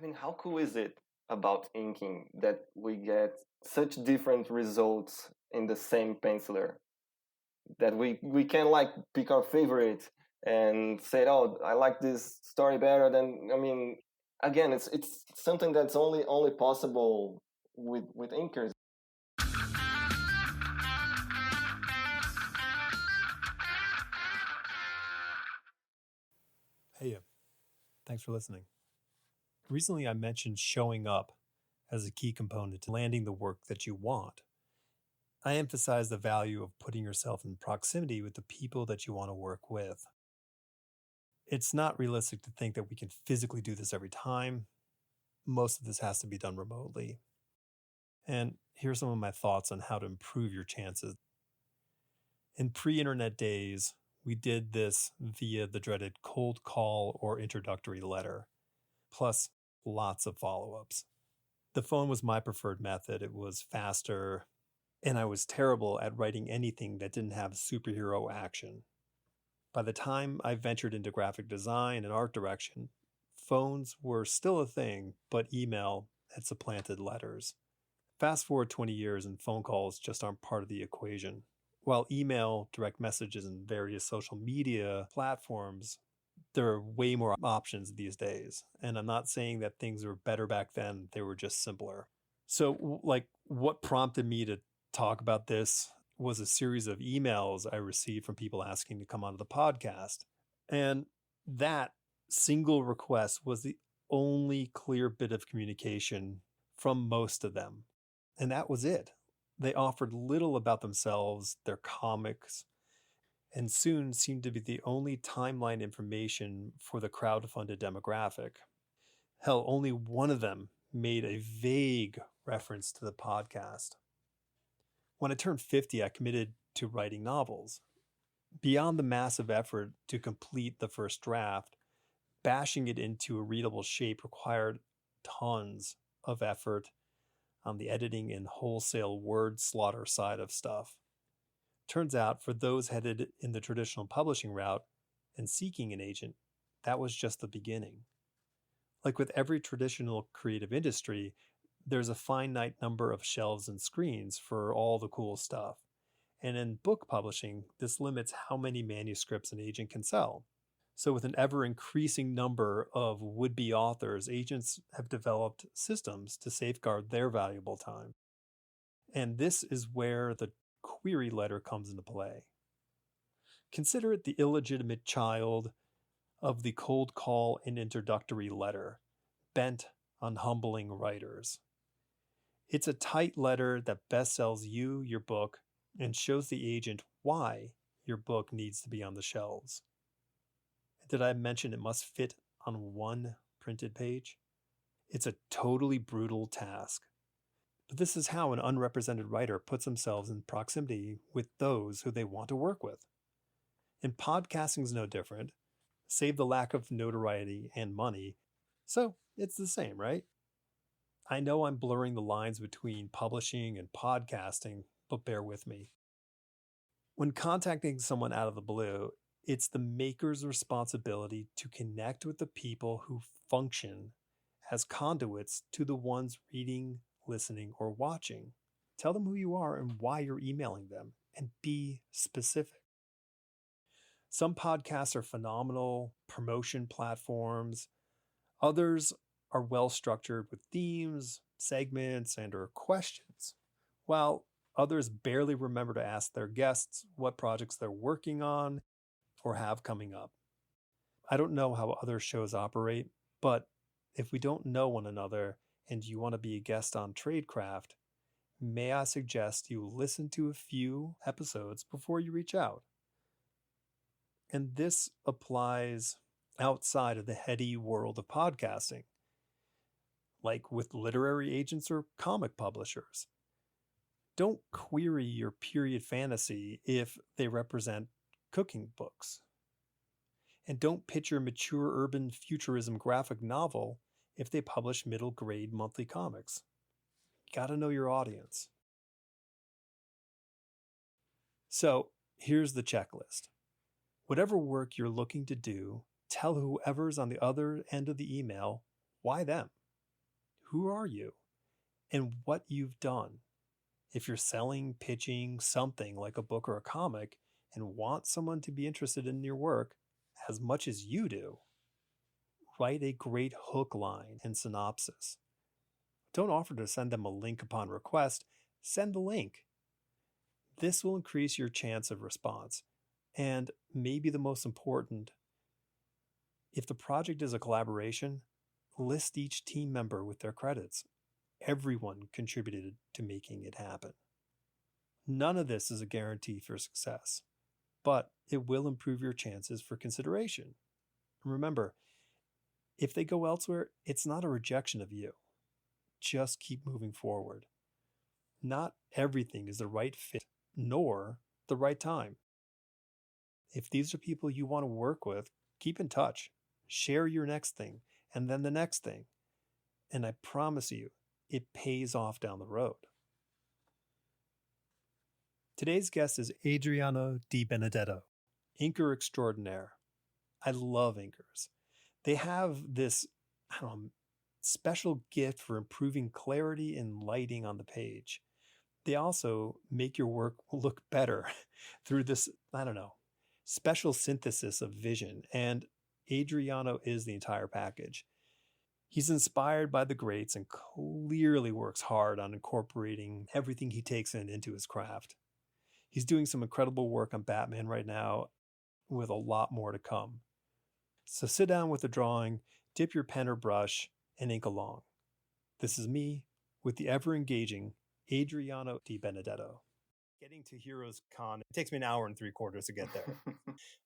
mean, how cool is it about inking that we get such different results in the same penciler? That we can like pick our favorite and say, oh, I like this story better than, I mean, again, it's something that's only possible with inkers. Hey, thanks for listening. Recently, I mentioned showing up as a key component to landing the work that you want. I emphasize the value of putting yourself in proximity with the people that you want to work with. It's not realistic to think that we can physically do this every time. Most of this has to be done remotely. And here's some of my thoughts on how to improve your chances. In pre-internet days, we did this via the dreaded cold call or introductory letter, plus lots of follow-ups. The phone was my preferred method. It was faster, and I was terrible at writing anything that didn't have superhero action. By the time I ventured into graphic design and art direction, phones were still a thing, but email had supplanted letters. Fast forward 20 years and phone calls just aren't part of the equation. While email, direct messages, and various social media platforms, there are way more options these days. And I'm not saying that things were better back then, they were just simpler. So, what prompted me to talk about this was a series of emails I received from people asking to come onto the podcast. And that single request was the only clear bit of communication from most of them. And that was it. They offered little about themselves, their comics, and soon seemed to be the only timeline information for the crowd-funded demographic. Hell, only one of them made a vague reference to the podcast. When I turned 50, I committed to writing novels. Beyond the massive effort to complete the first draft, bashing it into a readable shape required tons of effort on the editing and wholesale word slaughter side of stuff. Turns out, for those headed in the traditional publishing route and seeking an agent, that was just the beginning. Like with every traditional creative industry, there's a finite number of shelves and screens for all the cool stuff. And in book publishing, this limits how many manuscripts an agent can sell. So with an ever-increasing number of would-be authors, agents have developed systems to safeguard their valuable time. And this is where the query letter comes into play. Consider it the illegitimate child of the cold call and introductory letter, bent on humbling writers. It's a tight letter that best sells you, your book, and shows the agent why your book needs to be on the shelves. Did I mention it must fit on one printed page? It's a totally brutal task. But this is how an unrepresented writer puts themselves in proximity with those who they want to work with. And podcasting is no different, save the lack of notoriety and money. So it's the same, right? I know I'm blurring the lines between publishing and podcasting, but bear with me. When contacting someone out of the blue, it's the maker's responsibility to connect with the people who function as conduits to the ones reading, listening, or watching. Tell them who you are and why you're emailing them, and be specific. Some podcasts are phenomenal promotion platforms. Others are well structured with themes, segments, and/or questions, while others barely remember to ask their guests what projects they're working on or have coming up. I don't know how other shows operate, but if we don't know one another and you want to be a guest on Tradecraft, may I suggest you listen to a few episodes before you reach out. And this applies outside of the heady world of podcasting, like with literary agents or comic publishers. Don't query your period fantasy if they represent cooking books. And don't pitch your mature urban futurism graphic novel if they publish middle grade monthly comics. You gotta know your audience. So here's the checklist. Whatever work you're looking to do, tell whoever's on the other end of the email why them. who are you and what you've done. If you're selling, pitching something like a book or a comic and want someone to be interested in your work as much as you do, write a great hook line and synopsis. Don't offer to send them a link upon request. Send the link. This will increase your chance of response. And maybe the most important, if the project is a collaboration, list each team member with their credits. Everyone contributed to making it happen. None of this is a guarantee for success, but it will improve your chances for consideration. Remember, if they go elsewhere, it's not a rejection of you. Just keep moving forward. Not everything is the right fit, nor the right time. If these are people you want to work with, keep in touch. Share your next thing, and then the next thing. And I promise you, it pays off down the road. Today's guest is Adriano Di Benedetto, inker extraordinaire. I love inkers. They have this, special gift for improving clarity and lighting on the page. They also make your work look better through this, special synthesis of vision. And Adriano is the entire package. He's inspired by the greats and clearly works hard on incorporating everything he takes into his craft. He's doing some incredible work on Batman right now with a lot more to come. So sit down with a drawing, dip your pen or brush, and ink along. This is me with the ever-engaging Adriano Di Benedetto. Getting to Heroes Con, it takes me an hour and 3/4 to get there.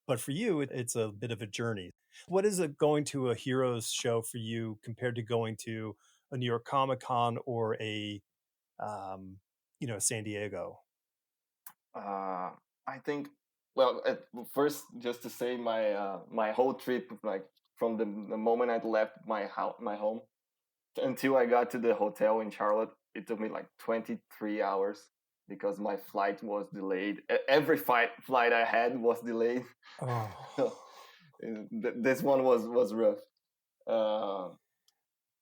But for you, it's a bit of a journey. What is it going to a Heroes show for you compared to going to a New York Comic Con or a San Diego? I think, well, at first, just to say, my whole trip, like from the moment I left my home until I got to the hotel in Charlotte, it took me like 23 hours because my flight was delayed. Every flight I had was delayed. Oh. This one was rough.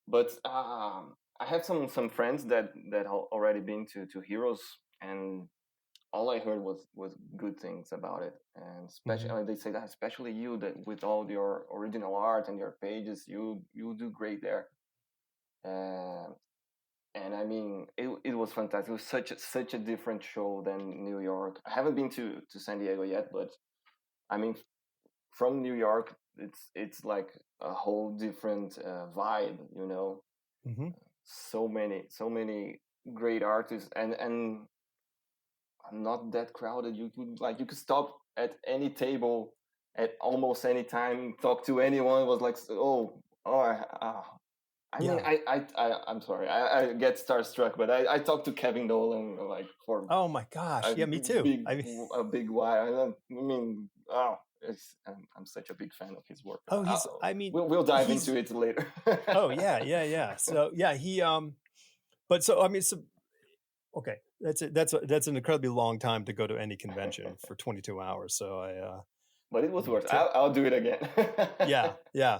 But I have some friends that already been to Heroes, and all I heard was good things about it. And especially they say that especially you, that with all your original art and your pages, you do great there. And I mean, it was fantastic. It was such a different show than New York. I haven't been to San Diego yet, but I mean, from New York, it's like a whole different vibe, you know. Mm-hmm. So many great artists, and not that crowded. You could stop at any table at almost any time, talk to anyone. It was like, I mean, I'm sorry, I get starstruck, but I talked to Kevin Nolan like for oh my gosh, yeah, me too. A big while. I mean, I'm such a big fan of his work. Oh, we'll dive into it later. Oh yeah. So yeah, he but so I mean, okay, that's an incredibly long time to go to any convention for 22 hours. So but it was worth. I'll do it again. yeah.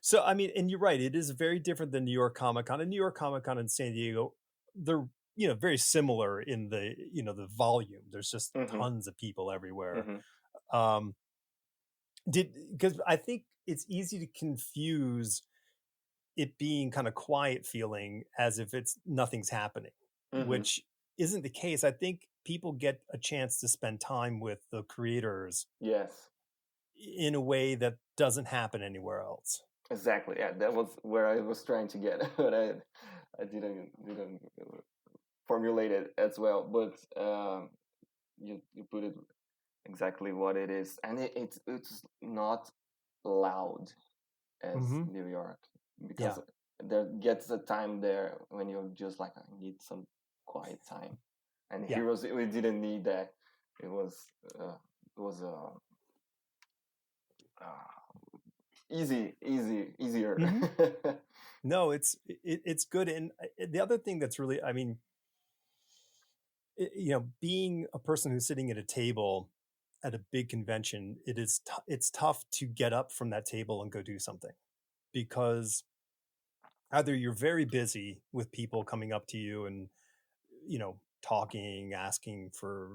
So I mean, and you're right, it is very different than New York Comic Con. And New York Comic Con and San Diego, they're very similar in the the volume. There's just tons of people everywhere. Because I think it's easy to confuse it being kind of quiet feeling as if it's nothing's happening, which isn't the case. I think people get a chance to spend time with the creators. Yes. In a way that doesn't happen anywhere else. Exactly. Yeah, that was where I was trying to get, but I didn't formulate it as well. But you put it exactly what it is, and it's not loud as New York, because there gets a time there when you're just like, I need some quiet time, and Heroes, we didn't need that. It was easier. No, it's good. And the other thing that's really, I mean, being a person who's sitting at a table at a big convention, it's tough to get up from that table and go do something, because either you're very busy with people coming up to you and, talking, asking for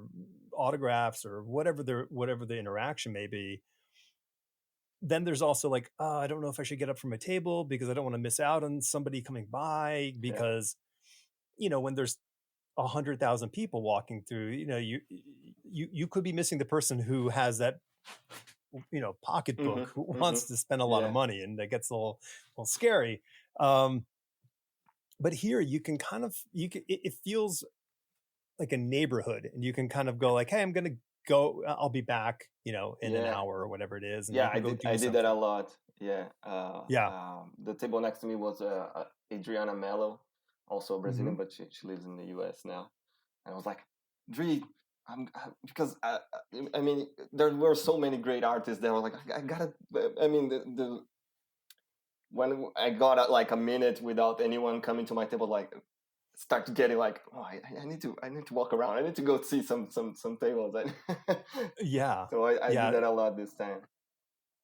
autographs or whatever the interaction may be. Then there's also like, I don't know if I should get up from my table because I don't want to miss out on somebody coming by, Yeah. because when there's 100,000 people walking through, you could be missing the person who has that pocketbook, who wants to spend a lot of Yeah. money, and that gets a little scary. But here you can kind of it feels like a neighborhood, and you can kind of go like, hey, I'm gonna go, I'll be back in an Yeah. hour or whatever it is, and Yeah, you can go I do did that a something. lot. Yeah. Yeah. The table next to me was Adriana Mello, also Mm-hmm. Brazilian, but she lives in the US now. And I was like, Dre, because I mean, there were so many great artists that were like, I gotta, I mean, the when I got like a minute without anyone coming to my table, like start getting like, oh, I need to walk around. I need to go see some tables. Yeah. So I did Yeah. that a lot this time.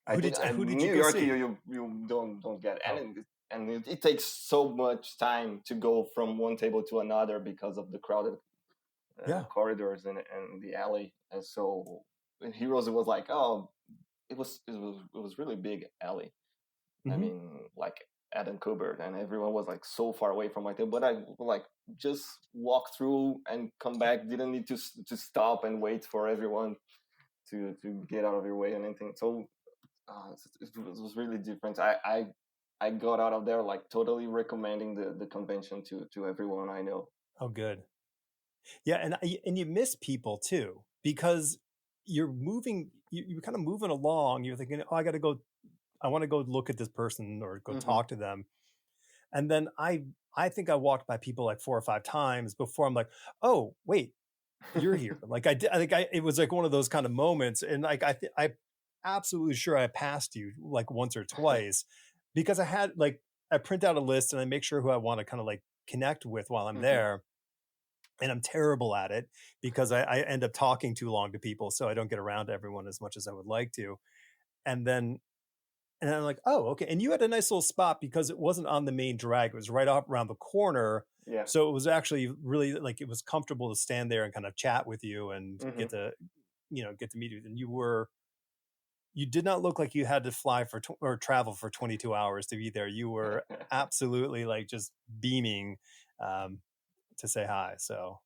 Who did you New go York, see? you don't get Oh, and it takes so much time to go from one table to another because of the crowded yeah. corridors and the alley. And so in Heroes, it was like, oh, it was really big alley. I Mm-hmm. mean, like Adam Kubert, and everyone was like so far away from my table. But I like just walk through and come back. Didn't need to stop and wait for everyone to get out of your way and anything. So it was really different. I got out of there like totally recommending the convention to everyone I know. Oh, good. Yeah, and you miss people too, because you're moving, you're kind of moving along. You're thinking, oh, I want to go look at this person or go Mm-hmm. talk to them, and then I think I walked by people like 4 or 5 times before I'm like, oh wait, you're here. Like I did, I think it was like one of those kind of moments, and like I absolutely sure I passed you like once or twice, because I had like, I print out a list and I make sure who I want to kind of like connect with while I'm Mm-hmm. there, and I'm terrible at it because I end up talking too long to people, so I don't get around to everyone as much as I would like to. And then, and I'm like, oh, okay. And you had a nice little spot because it wasn't on the main drag; it was right up around the corner. Yeah. So it was actually really like, it was comfortable to stand there and kind of chat with you and Mm-hmm. get to meet you. And you did not look like you had to fly or travel for 22 hours to be there. You were absolutely like just beaming, um, to say hi. So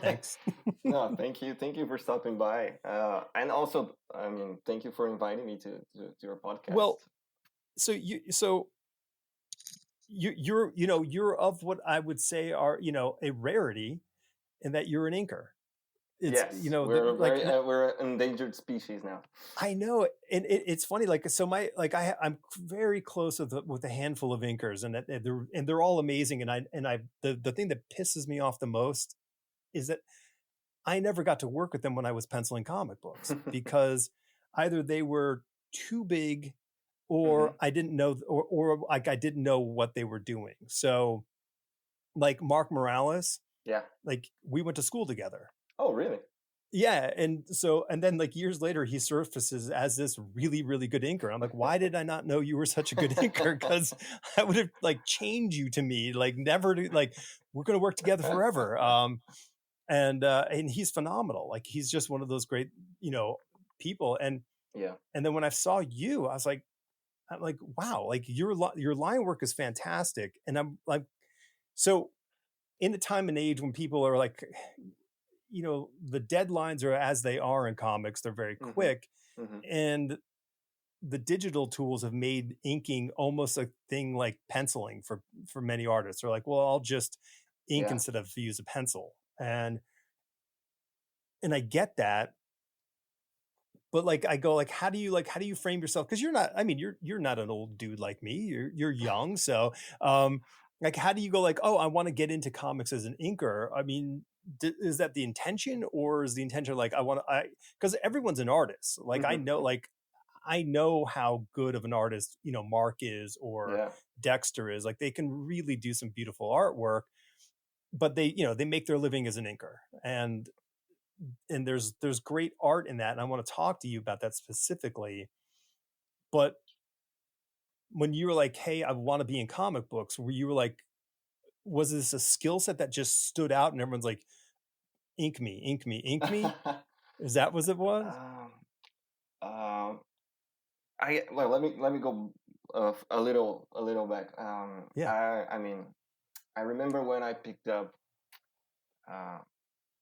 thanks. No, thank you for stopping by, and also, I mean, thank you for inviting me to your podcast. Well, so you're of what I would say are, a rarity, in that you're an inker. It's, Yes, like, we're an endangered species now. I know, and it's funny. Like, so I'm very close with a handful of inkers, and they're all amazing. And the thing that pisses me off the most is that I never got to work with them when I was penciling comic books, because either they were too big, Mm-hmm. or I didn't know, or like I didn't know what they were doing. So like Mark Morales, Yeah. like we went to school together. Oh, really? Yeah, and then like years later he surfaces as this really really good inker. I'm like, why did I not know you were such a good inker? Because I would have like chained you to me, like never to, like, we're gonna work together forever. And he's phenomenal. Like he's just one of those great, people. Yeah. And then when I saw you, I'm like, wow, like your line work is fantastic. And I'm like, so in the time and age when people are like, the deadlines are as they are in comics, they're very Mm-hmm. quick, Mm-hmm. and the digital tools have made inking almost a thing like penciling for many artists. They're like, well, I'll just ink Yeah. instead of use a pencil. And I get that, but like I go like, how do you frame yourself? Because you're not, I mean, you're not an old dude like me. You're young. So like, how do you go like, oh, I want to get into comics as an inker? I mean, is that the intention, or is the intention like, because everyone's an artist. Like I Mm-hmm. know, like I know how good of an artist, Mark is, or Yeah. Dexter is. Like they can really do some beautiful artwork, but they make their living as an inker. And there's great art in that, and I want to talk to you about that specifically. But when you were like, hey, I want to be in comic books, were you like, was this a skill set that just stood out and everyone's like, ink me, ink me, ink me? Is that what it was? um, um, well, let me go a little back. Yeah. I mean, I remember when I picked up. Uh,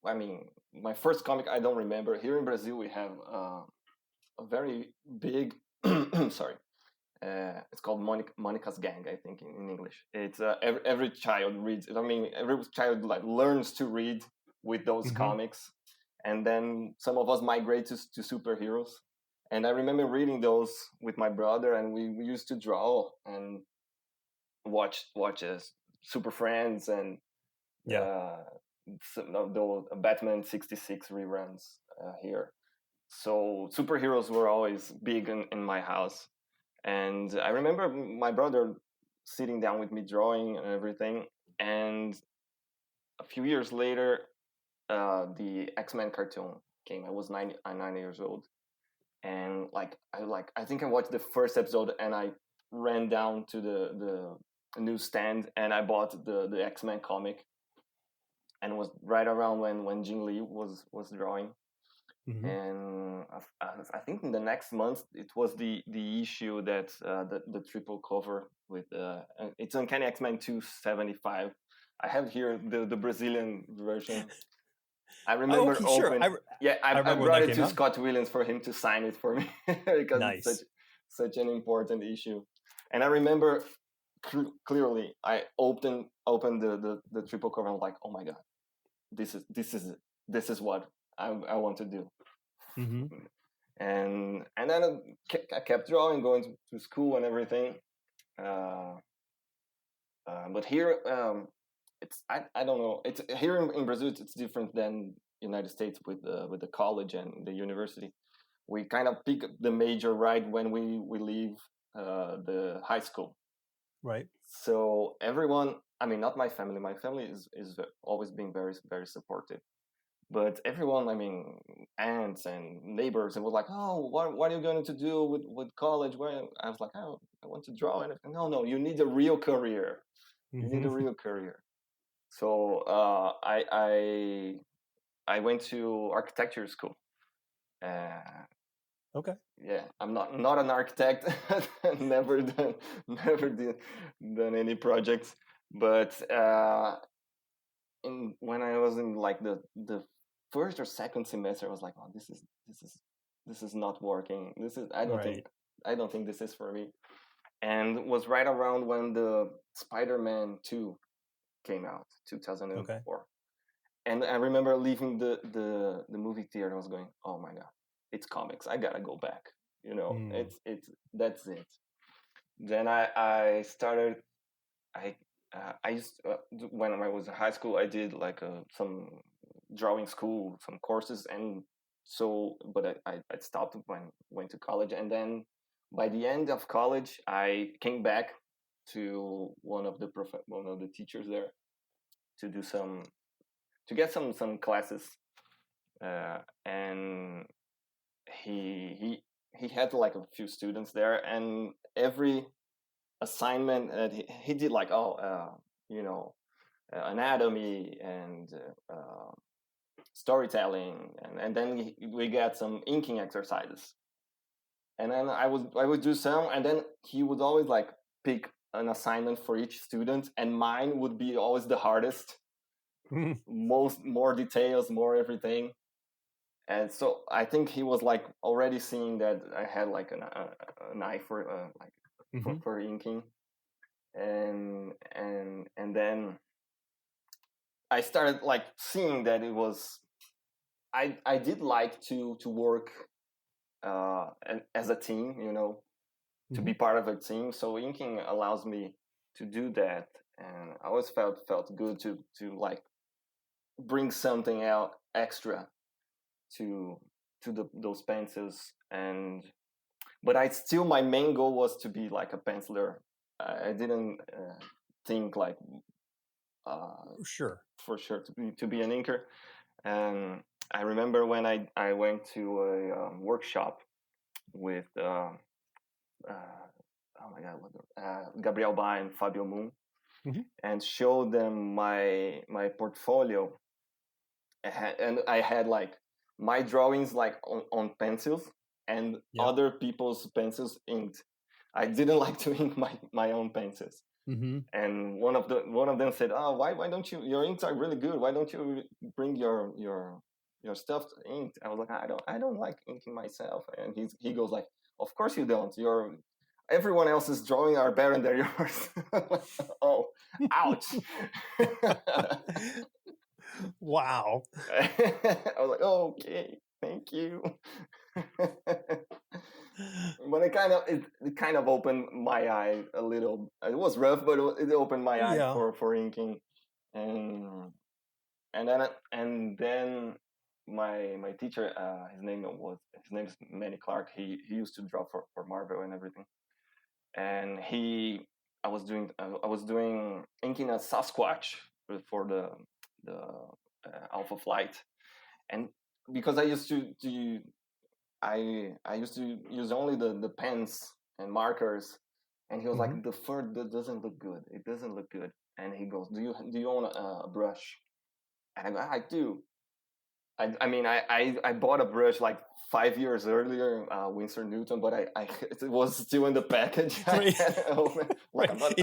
I mean, my first comic. I don't remember. Here in Brazil, we have a very big. Sorry. It's called Monica's Gang, I think, in English. It's every child reads. I mean, every child like learns to read with those Mm-hmm. comics, and then some of us migrate to superheroes. And I remember reading those with my brother, and we used to draw and watch Super Friends and Yeah. some of those Batman '66 reruns here. So superheroes were always big in my house. And I remember my brother sitting down with me drawing and everything. And a few years later, the X-Men cartoon came. I was 9 years old, and I think I watched the first episode, and I ran down to the newsstand and I bought the X-Men comic, and it was right around when Jim Lee was drawing. Mm-hmm. And I think in the next month it was the issue that the triple cover with it's Uncanny X-Men 275. I have here the Brazilian version. I Oh, remember okay, sure. open. Yeah, I I remember when brought that it came to out. Scott Williams for him to sign it for me because it's Nice. such an important issue. And I remember clearly I opened the triple cover and I'm like, oh my god, this is what I want to do. Mm-hmm. And then I kept drawing, going to school and everything. Uh, but here, I don't know. It's here in Brazil. It's different than United States with the college and the university. We kind of pick the major right when we leave the high school. Right. So everyone, I mean, not my family. My family is always been very very supportive. But everyone, I mean, aunts and neighbors, and was like, "Oh, what are you going to do with college?" Well, I was like, "Oh, I want to draw." And no, you need a real career. You need Mm-hmm. a real career. So I went to architecture school. Uh, Okay. yeah, I'm not an architect. never done never done any projects. But when I was in like the first or second semester, I was like, oh, this is not working. This is Right. I don't think this is for me. And it was right around when the Spider-Man 2 came out, Okay. 2004. And I remember leaving the movie theater. I was going, oh my god, it's comics. I gotta go back. Mm. It's that's it. Then I started. I used when I was in high school, I did like some drawing school, some courses, and so but I stopped when went to college, and then by the end of college, I came back to one of the teachers there to do some to get some classes, and he he he had like a few students there, and every assignment that he did like you know anatomy and storytelling, and then we get some inking exercises, and then I would do some, and then he would always like pick an assignment for each student, and mine would be always the hardest, more details, more everything. And so I think he was like already seeing that I had like an eye for like Mm-hmm. for inking, and then I started like seeing that it was I did like to work as a team, to Mm-hmm. be part of a team. So inking allows me to do that, and I always felt good to like bring something out extra to those pencils. And but I still my main goal was to be like a penciler. I didn't think like Sure. for sure to be an inker. And I remember when I went to a workshop with oh my god, Gabriel Ba and Fabio Moon, Mm-hmm. and showed them my portfolio. And I had like my drawings like on pencils and Yep. other people's pencils inked. I didn't like to ink my own pencils. Mm-hmm. And one of them said, "Oh, why don't you? Your inks are really good. Why don't you bring your stuff inked?" I was like, I don't like inking myself. And he goes like, "Of course you don't. Your everyone else's drawing are better than yours." Oh, ouch! Wow. I was like, "Oh, okay, thank you." But it kind of opened my eye a little. It was rough, but it opened my eye Yeah. for inking, and and then my teacher, his name is Manny Clark. He used to draw for Marvel and everything, and I was doing inking a Sasquatch for the Alpha Flight, and because I used to use only the pens and markers, and he was Mm-hmm. like, the fur doesn't look good. It doesn't look good. And he goes, do you own a brush? And I go, I do. I mean, I bought a brush like 5 years earlier, Winsor Newton, but it was still in the package. Right. Like Right.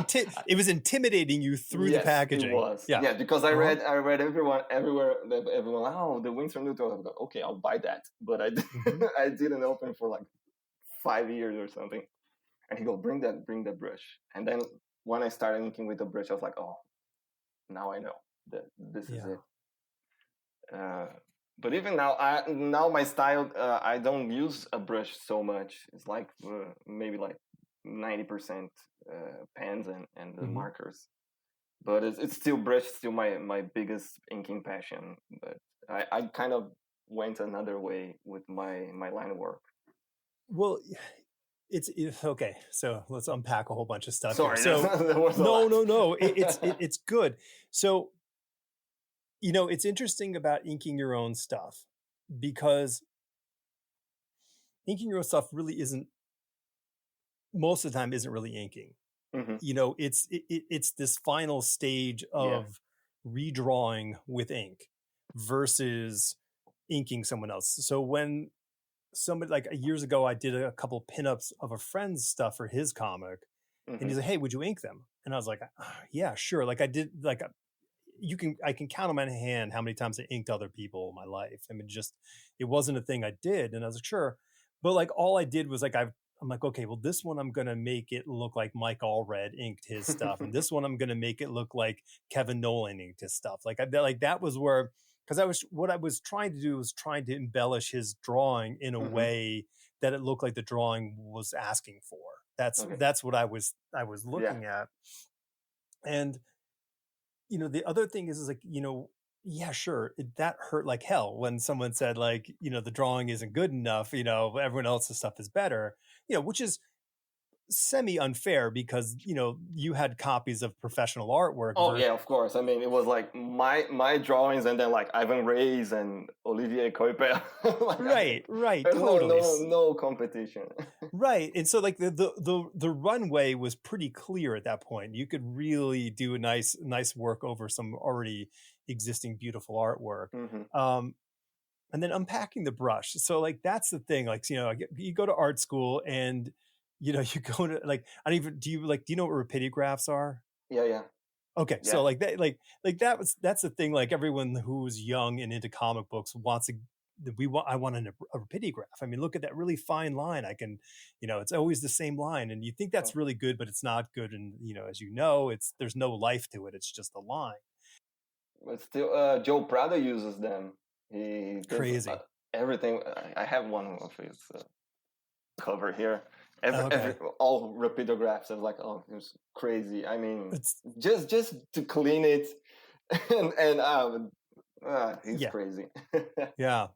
It was intimidating you through the yes, packaging. it was. Yeah. Because I read everyone everywhere, oh, the Winsor Newton. I go, okay, I'll buy that, but Mm-hmm. I didn't open for like 5 years or something. And he go, bring that brush. And then when I started inking with the brush, I was like, oh, now I know that this is Yeah. it. But even now my style, I don't use a brush so much. It's like maybe like 90% pens and the Mm-hmm. markers. But it's still brush, still my biggest inking passion. But I kind of went another way with my line of work. Well, it's okay. So let's unpack a whole bunch of stuff here. Sorry, So that was a lot. no, it's good. So it's interesting about inking your own stuff, because inking your own stuff really isn't, most of the time isn't really inking. Mm-hmm. It's this final stage Yeah. of redrawing with ink versus inking someone else. So when somebody, like years ago, I did a couple pinups of a friend's stuff for his comic, and Mm-hmm. he's like, "Hey, would you ink them?" And I was like, "Yeah, sure." Like I did, like I can count on my hand how many times I inked other people in my life. I mean, just it wasn't a thing I did, and I was like, "Sure," but like all I did was like I'm like, okay, well, this one I'm gonna make it look like Mike Allred inked his stuff, and this one I'm gonna make it look like Kevin Nolan inked his stuff. Like that was where, because what I was trying to do was trying to embellish his drawing in a Mm-hmm. way that it looked like the drawing was asking for. Okay. That's what I was Yeah. looking at. And the other thing is like, yeah, sure, that hurt like hell when someone said like, the drawing isn't good enough, everyone else's stuff is better, which is semi unfair, because you had copies of professional artwork Oh yeah, of course. I mean, it was like my drawings, and then like Ivan Reyes and Olivier Coipel. Like, right, there's totally. no competition. Right. And so like the runway was pretty clear at that point. You could really do a nice work over some already existing beautiful artwork. Mm-hmm. And then unpacking the brush. So like that's the thing. Like, you go to art school, and you go to, like, I don't even, do you know what rapidographs are? Yeah. Okay, Yeah. so like that, that's the thing. Like everyone who's young and into comic books wants I want a rapidograph. I mean, look at that really fine line. I can, it's always the same line, and you think that's really good, but it's not good. And as there's no life to it. It's just a line. But still, Joe Prado uses them. He does Crazy. everything. I have one of his cover here. Okay. All rapidographs. I was like, oh, it's crazy. I mean, It's just to clean it, and he's Yeah. crazy. Yeah.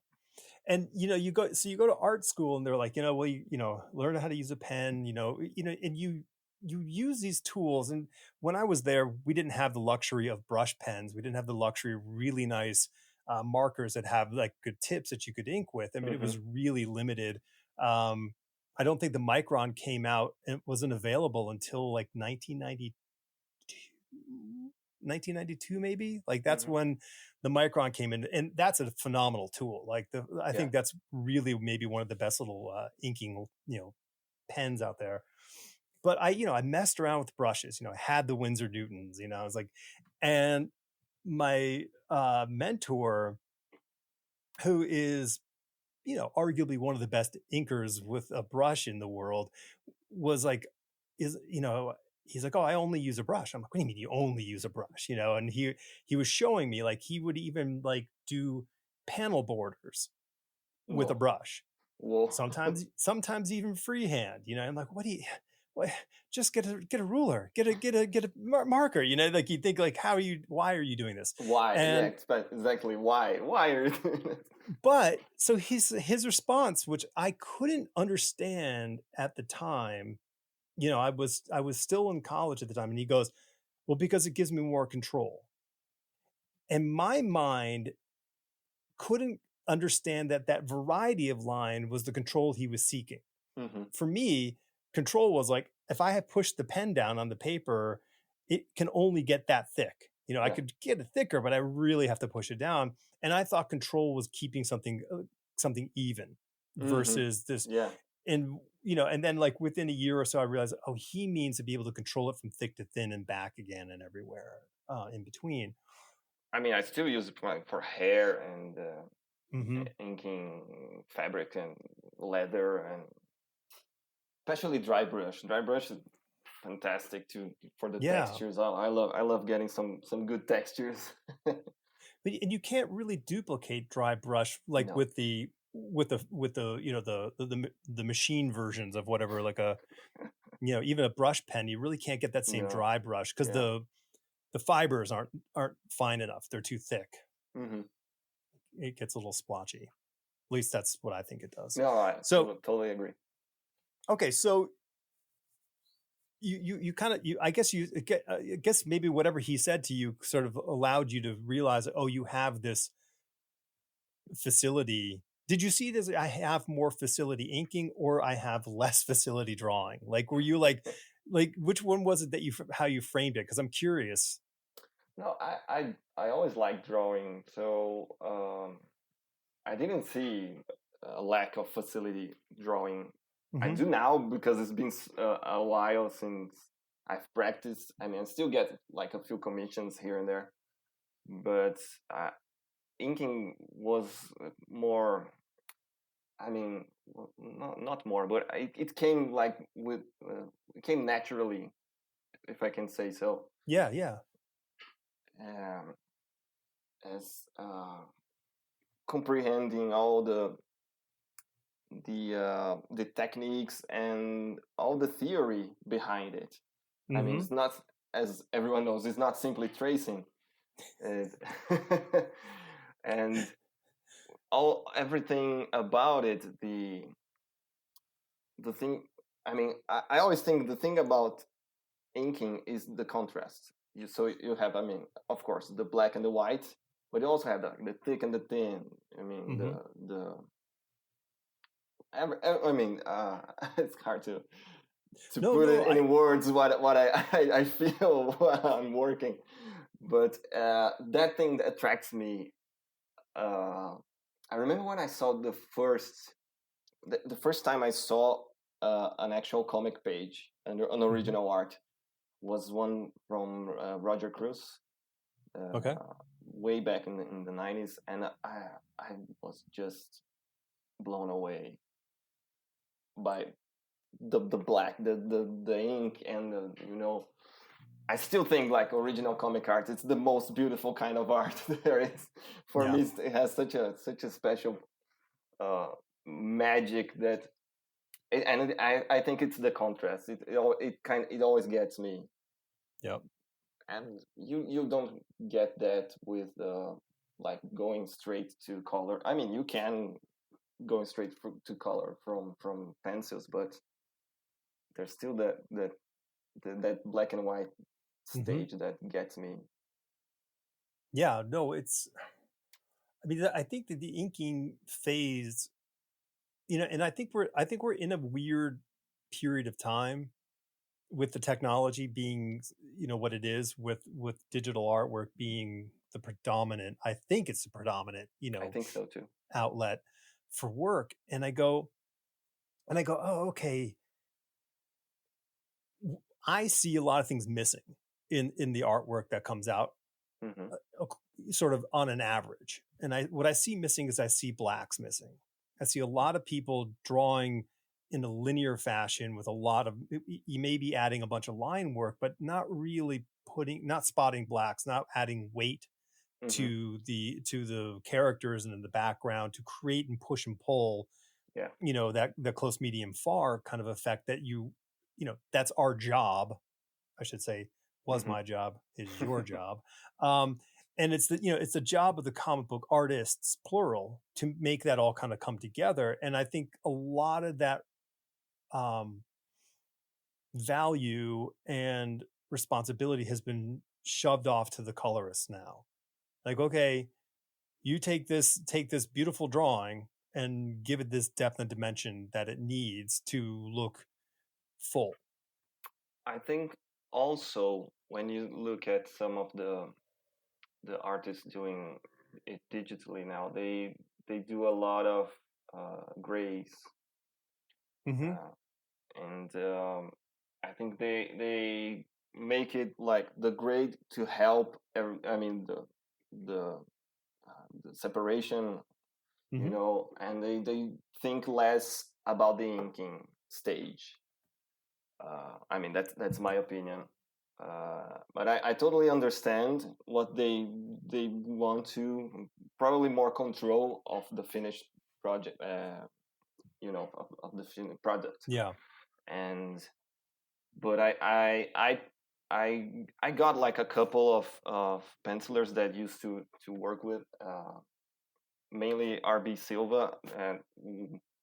And you go to art school, and they're like, well, learn how to use a pen, and you use these tools. And when I was there, we didn't have the luxury of brush pens. We didn't have the luxury of really nice markers that have like good tips that you could ink with. I mean, it Mm-hmm. was really limited. Um, I don't think the Micron came out and wasn't available until like 1992 maybe. Like that's Mm-hmm. when the Micron came in, and that's a phenomenal tool. Like I Yeah. think that's really maybe one of the best little inking pens out there. But I messed around with brushes. I had the Winsor Newtons. I was like, and my mentor, who is arguably one of the best inkers with a brush in the world, was like, he's like, oh, I only use a brush. I'm like, what do you mean you only use a brush? And he was showing me, like, he would even like do panel borders with a Whoa. brush. Whoa. Sometimes even freehand. I'm like, what? Just get a ruler, get a marker. Like you think like, why are you doing this? Why? Yeah, And exactly. Why are you doing this? but so his response, which I couldn't understand at the time, I was still in college at the time, and he goes, well, because it gives me more control. And my mind couldn't understand that variety of line was the control he was seeking. Mm-hmm. For me, control was like, if I had pushed the pen down on the paper, it can only get that thick. I Yeah. could get it thicker, but I really have to push it down. And I thought control was keeping something even Mm-hmm. versus this. Yeah. And and then like within a year or so, I realized, oh, he means to be able to control it from thick to thin and back again and everywhere in between. I mean, I still use it for hair and Mm-hmm. inking fabric and leather, and especially dry brush. Dry brush is fantastic too for the Yeah, textures. I love getting some good textures. and you can't really duplicate dry brush like No. with the the machine versions of whatever, like a even a brush pen. You really can't get that same No. dry brush because Yeah. the fibers aren't fine enough. They're too thick. Mm-hmm. It gets a little splotchy. At least that's what I think it does. No, I So totally agree. okay, so you kind of I guess maybe whatever he said to you sort of allowed you to realize, oh, you have this facility. Did you see this? I have more facility inking, or I have less facility drawing. Like, were you like which one was it that how you framed it? Because I'm curious. No, I always liked drawing, so I didn't see a lack of facility drawing. I Mm-hmm. do now because it's been a while since I've practiced. I mean, I still get like a few commissions here and there, but inking was more. I mean, not more, but it came like with it came naturally, if I can say so. Yeah. Um, as comprehending all the techniques and all the theory behind it. I mean, Mm-hmm. it's not, as everyone knows, it's not simply tracing, it, and everything about it. The thing. I mean, I always think the thing about inking is the contrast. You have, I mean, of course, the black and the white, but you also have the thick and the thin. I mean, Mm-hmm. the I mean, it's hard to No, put no, it in words what I feel while I'm working, but that thing that attracts me. Uh, I remember when I saw the first time I saw an actual comic page, an mm-hmm. original art, was one from Roger Cruz, Okay. way back in the 90s, and I was just blown away by the black, the ink, and I still think like original comic art. It's the most beautiful kind of art there is. For Yeah. me, it has such a special magic that, I think it's the contrast. It always gets me, Yep. and you don't get that with like going straight to color. I mean, you can go straight to color from pencils, but there's still that black and white Mm-hmm. stage that gets me. Yeah. No, I mean, I think that the inking phase and I think we're in a weird period of time with the technology being, what it is, with digital artwork being the predominant. I think it's the predominant, I think so too. outlet for work. And I go, oh, okay. I see a lot of things missing in the artwork that comes out, Hmm. sort of on an average. And what I see missing is I see blacks missing. I see a lot of people drawing in a linear fashion with a lot of, you may be adding a bunch of line work, but not really not spotting blacks, not adding weight Hmm. to the characters and in the background to create and push and pull, Yeah. that the close, medium, far kind of effect that that's our job, I should say. Was Hmm. my job, is your job. um and it's the job of the comic book artists, plural, to make that all kind of come together. And I think a lot of that um value and responsibility has been shoved off to the colorists now. Like, okay, you take this beautiful drawing and give it this depth and dimension that it needs to look full. I think also when you look at some of the artists doing it digitally now, they do a lot of grays, Mm-hmm. uh, and I think they make it like the grade to help. I mean the separation, Mm-hmm. and they think less about the inking stage. I mean, that's my opinion. But I totally understand what they want to, probably more control of the finished project, of the finished product. Yeah. And but I got like a couple of pencilers that used to work with, mainly RB Silva, and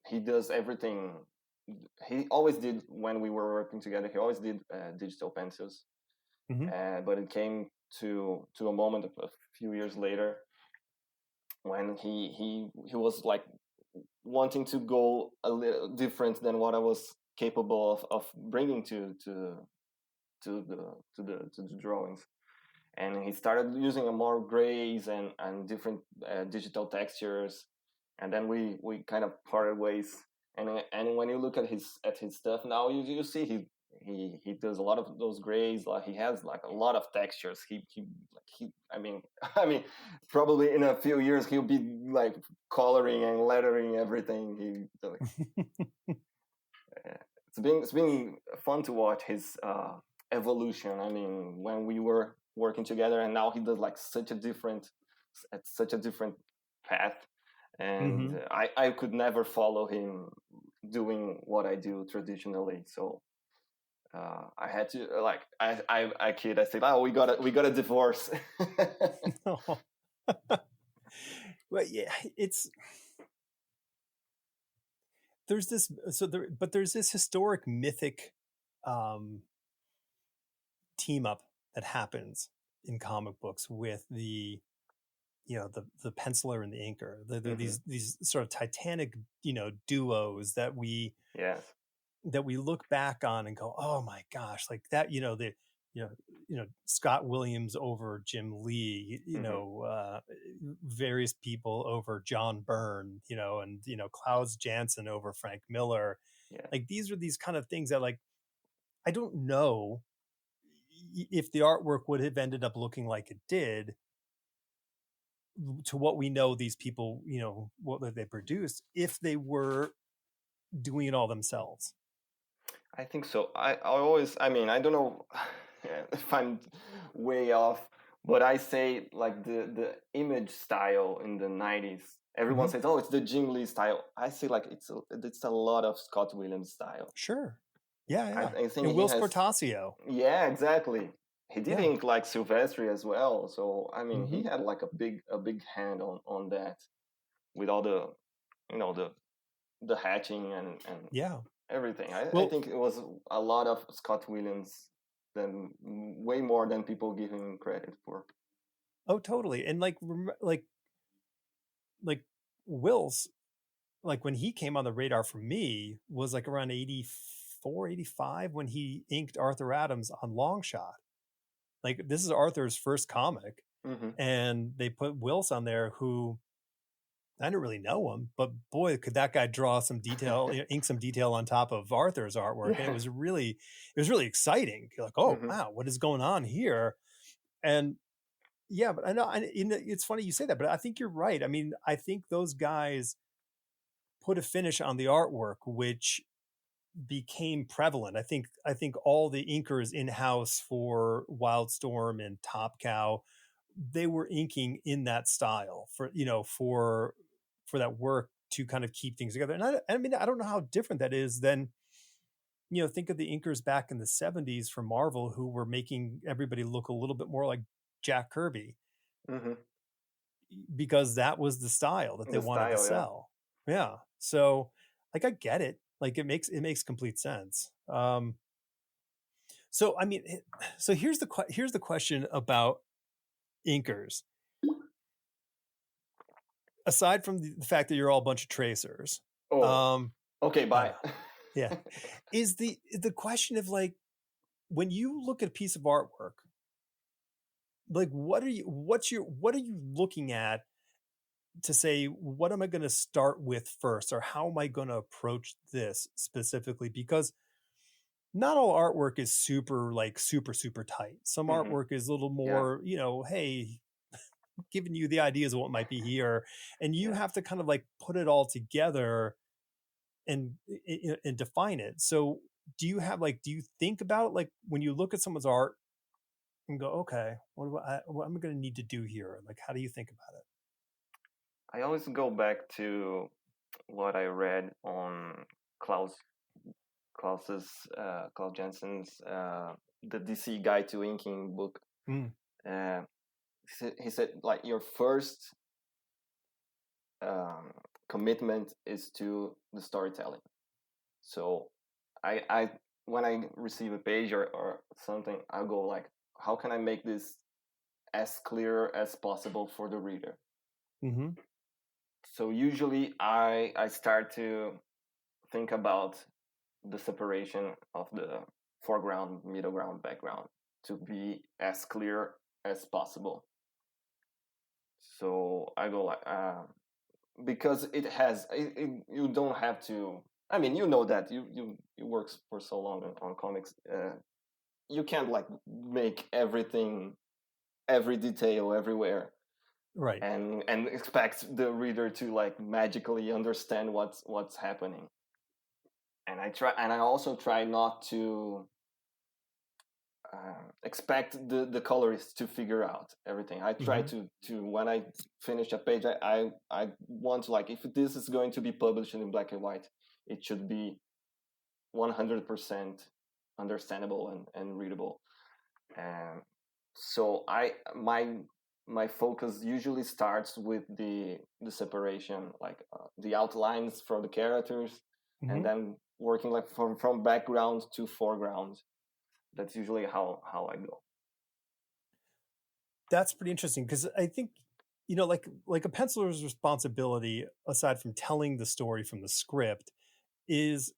he does everything. He always did when we were working together. He always did digital pencils, Mm-hmm. but it came to a moment a few years later when he was like wanting to go a little different than what I was capable of bringing to the to the drawings. And he started using a more grays and different digital textures, and then we kind of parted ways. And when you look at his stuff now, you see he does a lot of those grays. Like he has like a lot of textures. He I mean I mean probably in a few years he'll be like coloring and lettering everything. It's been fun to watch his evolution. I mean, when we were working together, and now he does like such a different path, and Mm-hmm. I could never follow him doing what I do traditionally. So I had to like I kid. I said, oh, we got a divorce. Well, yeah, it's there's this so there but there's this historic, mythic um team up that happens in comic books with the penciler and the inker. They're Hmm. these sort of titanic, duos Yes. that we look back on and go, oh my gosh, like that, Scott Williams over Jim Lee, Hmm. various people over John Byrne, and Klaus Janson over Frank Miller. Yeah. Like, these are these kind of things that, like, I don't know if the artwork would have ended up looking like it did to what we know these people, what they produced, if they were doing it all themselves. I think so. I mean, I don't know if I'm way off, but I say like the image style in the 90s. Everyone Mm-hmm. says, "Oh, it's the Jim Lee style." I say like it's a lot of Scott Williams style. Sure. Yeah, yeah. I think And he Will has. Scortasio. Yeah, exactly. He did Yeah. ink like Silvestri as well, so I mean, Mm-hmm. he had like a big hand on that, with all the hatching and Yeah. everything. I Well, think it was a lot of Scott Williams, than way more than people give him credit for. oh, totally. And like Will's. like when he came on the radar for me was like around 84, 85 when he inked Arthur Adams on Long Shot. Like this is Arthur's first comic, and they put Wills on there who I didn't really know him, but boy, could that guy draw some detail, ink some detail on top of Arthur's artwork. And it was really exciting. You're like, oh, wow, what is going on here? And yeah, but I know it's funny you say that, but I think you're right. I mean, I think those guys put a finish on the artwork, which became prevalent. I think all the inkers in-house for Wildstorm and Top Cow, they were inking in that style for that work to kind of keep things together. And I mean, I don't know how different that is than, think of the inkers back in the 70s from Marvel who were making everybody look a little bit more like Jack Kirby, because that was the style that they wanted to sell. Yeah. So like, I get it. Like it makes complete sense. So, I mean, so here's the question about inkers. Aside from the fact that you're all a bunch of tracers. Okay, bye. Yeah. Is the question of like, when you look at a piece of artwork, like what are you looking at to say, what am I going to start with first, or how am I going to approach this specifically? Because not all artwork is super tight. Some artwork is a little more, hey, giving you the ideas of what might be here, and you have to kind of like put it all together and define it. So do you think about, like, when you look at someone's art and go, okay, what am I going to need to do here? Like, how do you think about it? I always go back to what I read on Klaus Jensen's the DC Guide to Inking book. He said like your first commitment is to the storytelling. So I when I receive a page or something, I'll go like, how can I make this as clear as possible for the reader? So usually I start to think about the separation of the foreground, middle ground, background to be as clear as possible. So I go like, because you don't have to. I mean, that you work for so long on comics. You can't like make everything, every detail everywhere, right? And expect the reader to like magically understand what's happening. And I also try not to expect the colorists to figure out everything. I try to when I finish a page, I want to, like, if this is going to be published in black and white, it should be 100% understandable and readable. So my focus usually starts with the separation, like the outlines for the characters, and then working like from background to foreground. That's usually how I go. That's pretty interesting, because I think, like a penciler's responsibility, aside from telling the story from the script, is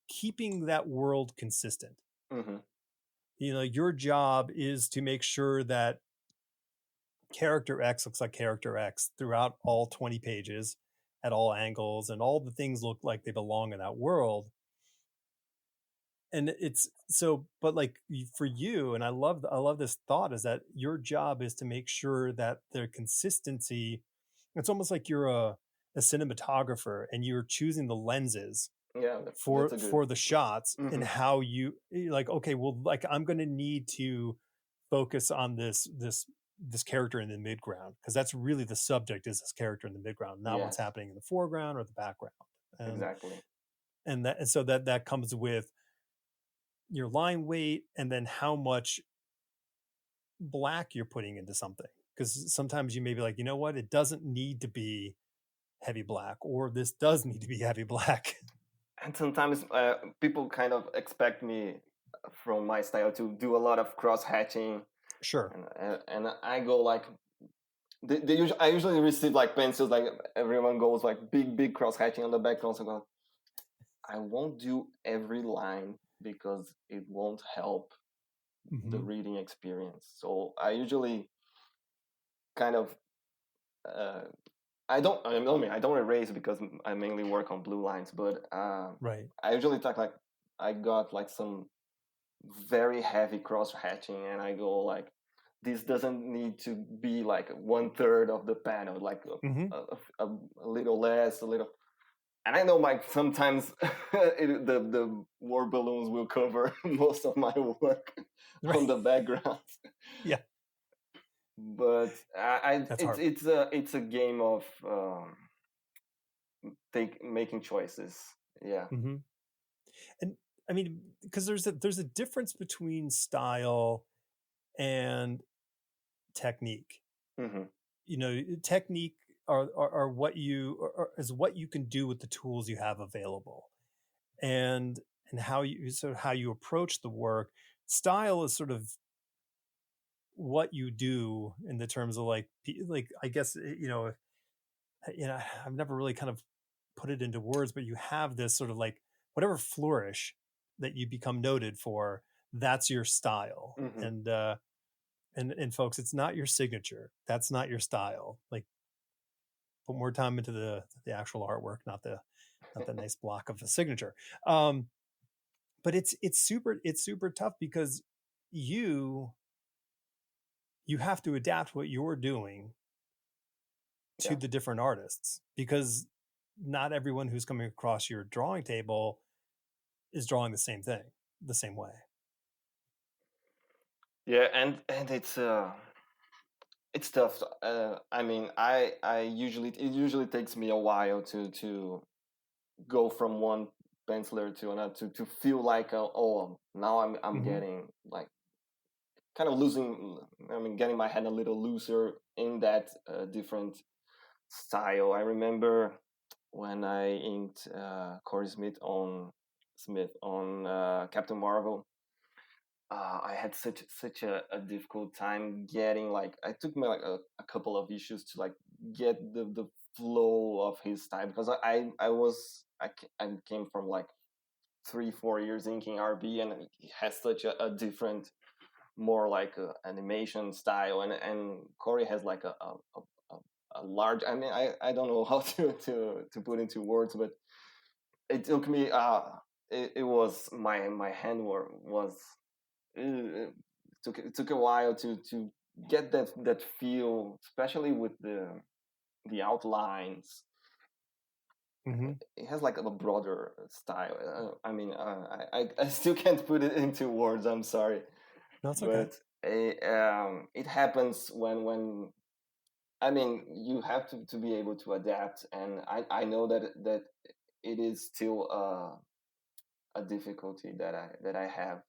keeping that world consistent. Your job is to make sure that character X looks like character X throughout all 20 pages at all angles, and all the things look like they belong in that world. And it's so, but like for you, and I love this thought, is that your job is to make sure that their consistency, it's almost like you're a cinematographer and you're choosing the lenses for the shots, and how you like, okay, well, like, I'm going to need to focus on this character in the midground, because that's really the subject, is this character in the midground, not what's happening in the foreground or the background. Exactly. And so that comes with your line weight, and then how much black you're putting into something, because sometimes you may be like, you know what, it doesn't need to be heavy black, or this does need to be heavy black. And sometimes people kind of expect me from my style to do a lot of cross hatching. Sure. And I go like, I usually receive like pencils, like everyone goes like big cross hatching on the background. So I go, I won't do every line because it won't help the Mm-hmm. reading experience. So I usually kind of uh, I don't erase because I mainly work on blue lines, but Right. I usually talk like I got like some very heavy cross hatching, and I go like, this doesn't need to be like 1/3 of the panel, like Mm-hmm. a little less, a little. And I know like sometimes the war balloons will cover most of my work Right. on the background, Yeah. but That's hard. it's a game of making choices. Yeah. Mm-hmm. And I mean, because there's a difference between style and technique. Hmm. Technique are what is what you can do with the tools you have available, and how you approach the work. Style is sort of what you do in the terms of like I guess I've never really kind of put it into words, but you have this sort of like whatever flourish that you become noted for, that's your style. Hmm. And folks, it's not your signature. That's not your style. Like, put more time into the actual artwork, not the nice block of the signature. Um, but it's super tough because you you have to adapt what you're doing to Yeah. the different artists, because not everyone who's coming across your drawing table is drawing the same thing the same way. Yeah, and it's tough. I mean, I usually it usually takes me a while to go from one penciler to another to feel like oh, now I'm Mm-hmm. getting like kind of losing. I mean, getting my hand a little looser in that different style. I remember when I inked Corey Smith on Captain Marvel. I had such a difficult time getting like I took me like a couple of issues to like get the flow of his style because I came from like 3-4 years inking RB, and he has such a different, more like animation style, and Corey has like a large. I mean, I don't know how to put into words, but it took me it was my handwork was it took a while to get that feel, especially with the outlines. Mm-hmm. It has like a broader style. I mean, I still can't put it into words. I'm sorry, No, it's okay. but it happens when I mean you have to be able to adapt, and I know that it is still a difficulty that I have.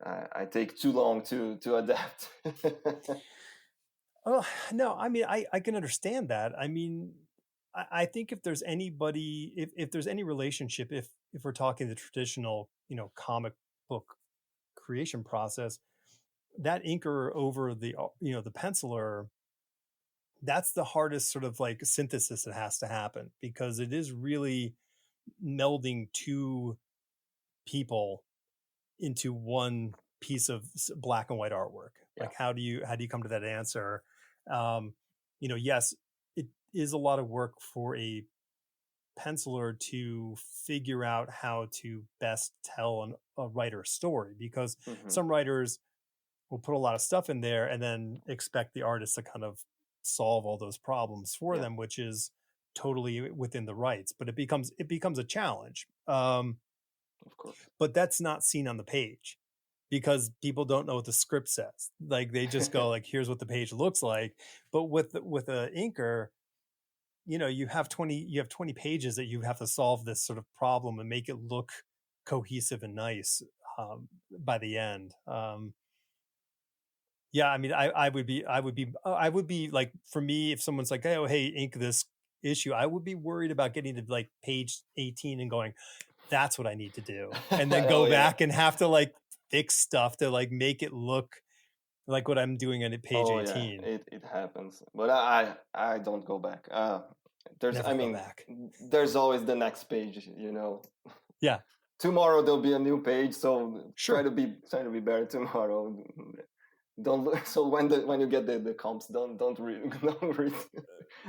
I take too long to adapt. Oh, no, I mean, I can understand that. I mean, I think if there's anybody, if there's any relationship, if we're talking the traditional, comic book creation process, that inker over the penciler, that's the hardest sort of like synthesis that has to happen, because it is really melding two people into one piece of black and white artwork. Yeah. Like, how do you come to that answer? um yes, it is a lot of work for a penciler to figure out how to best tell a writer's story, because Hmm. some writers will put a lot of stuff in there and then expect the artist to kind of solve all those problems for Yeah. them, which is totally within the rights, but it becomes a challenge. Of course. But that's not seen on the page, because people don't know what the script says. Like, they just go like, here's what the page looks like. But with a inker, you have 20 pages that you have to solve this sort of problem and make it look cohesive and nice by the end. Yeah, I mean, I would be like, for me, if someone's like, oh, hey, ink this issue, I would be worried about getting to like page 18 and going, that's what I need to do, and then Oh go yeah. back and have to like fix stuff to like make it look like what I'm doing at page Oh yeah, 18. it happens, but I don't go back. There's Never I go mean, back. there's always the next page, you know. Yeah, Tomorrow there'll be a new page, so sure. try to be better tomorrow. Don't so when you get the comps, don't read don't read.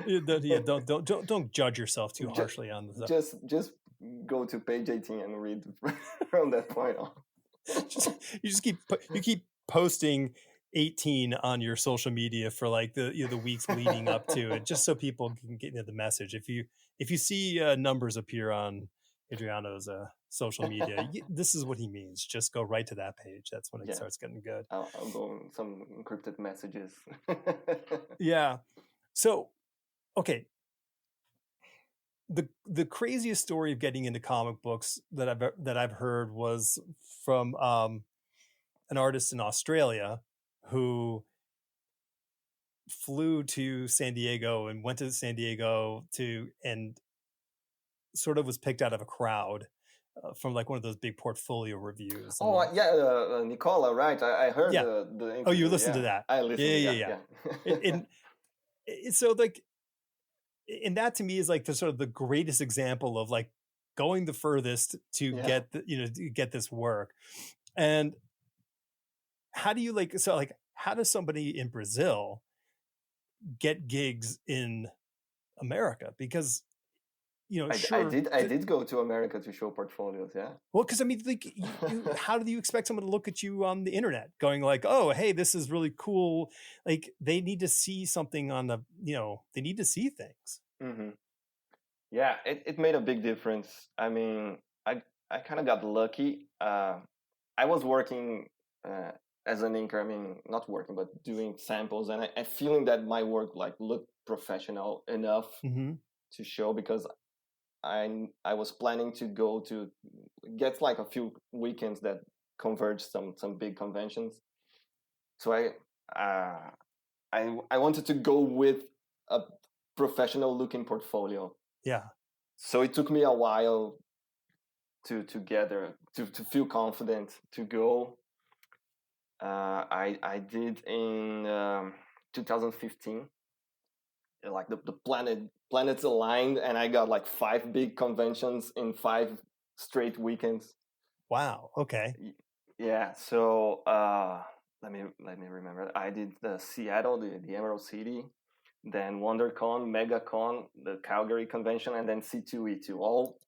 Yeah, don't judge yourself too just, harshly on this. just go to page 18 and read from that point on. You keep posting 18 on your social media for like the weeks leading up to it, just so people can get into the message. If you see numbers appear on Adriano's social media, this is what he means. Just go right to that page. That's when it starts getting good. I'll go some encrypted messages. Yeah. So, okay. The craziest story of getting into comic books that I've heard was from an artist in Australia who flew to San Diego and went to San Diego and sort of was picked out of a crowd from like one of those big portfolio reviews. And Oh yeah, Nicola, right? I heard yeah. the interview. Oh, you listened to that? I listened. Yeah. And so like, and that to me is like the sort of the greatest example of like going the furthest to get to get this work. And how do you how does somebody in Brazil get gigs in America? Because sure, I did go to America to show portfolios. Yeah. well, because I mean, like, how do you expect someone to look at you on the internet, going like, "Oh, hey, this is really cool"? Like, they need to see something on the, they need to see things. Mm-hmm. Yeah, it made a big difference. I mean, I kind of got lucky. I was working as an inker. I mean, not working, but doing samples, and I feeling that my work like looked professional enough to show, because I was planning to go to get like a few weekends that converge some big conventions. So I wanted to go with a professional looking portfolio. Yeah. So it took me a while to feel confident to go. I did in 2015. Like the planets aligned, and I got like 5 big conventions in 5 straight weekends. Wow. Okay. Yeah. So let me remember. I did the Seattle, the Emerald City, then WonderCon, MegaCon, the Calgary convention, and then C2E2. All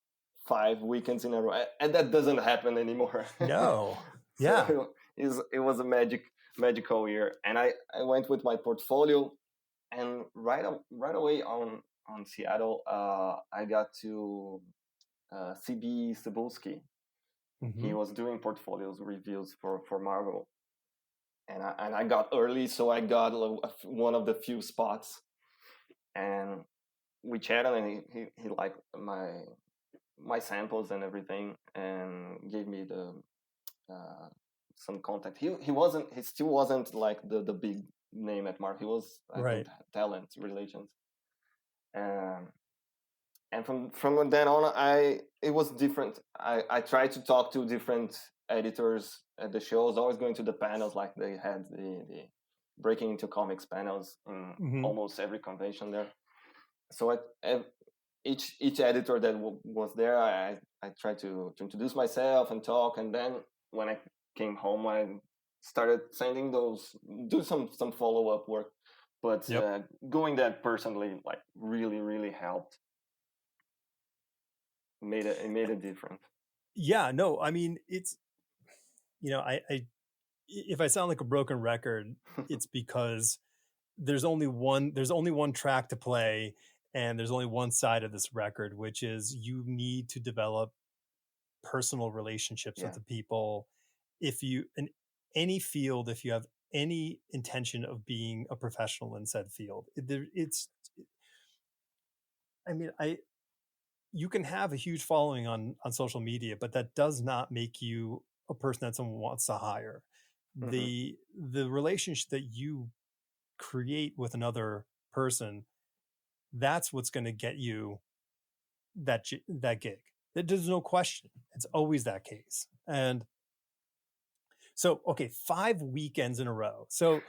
5 weekends in a row, and that doesn't happen anymore. No. Yeah. So it was a magical year, and I went with my portfolio, and right away on Seattle, I got to CB Cebulski. He was doing portfolios reviews for Marvel, and I got early, so I got one of the few spots, and we chatted, and he liked my samples and everything, and gave me the some contact. He still wasn't like the big name at Marvel. He was, I think, talent relations. And from then on, it was different. I tried to talk to different editors at the shows, always going to the panels, like they had the breaking into comics panels in almost every convention there. So each editor that was there, I tried to introduce myself and talk, and then when I came home, I started sending do some follow-up work. But going there personally, like, really helped. It made a difference. Yeah, no, I mean, it's, I if I sound like a broken record, it's because there's only one track to play, and there's only one side of this record, which is you need to develop personal relationships with the people. If you, in any field, if you have any intention of being a professional in said field, you can have a huge following on social media, but that does not make you a person that someone wants to hire. The relationship that you create with another person, that's what's going to get you that gig. There's no question. It's always that case. And So, okay, 5 weekends in a row. So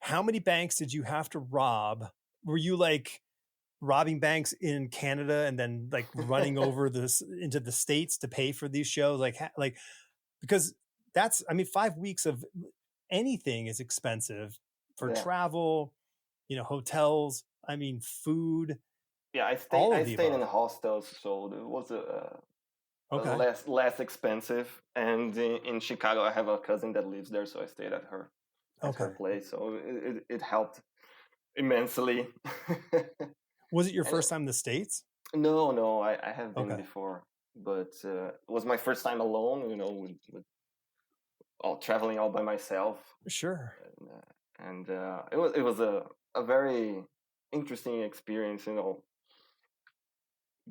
how many banks did you have to rob? Were you like robbing banks in Canada and then like running over this into the States to pay for these shows? Like, because that's, I mean, 5 weeks of anything is expensive for Yeah. travel, hotels, I mean, food, Yeah, all I of the stayed in above. hostels, so it was a Okay. less expensive. And in Chicago, I have a cousin that lives there, so I stayed at her Okay. place. So it helped immensely. Was it your And first time in the States? no, I have been Okay. before, but it was my first time alone. With all traveling all by myself, Sure. and it was a very interesting experience.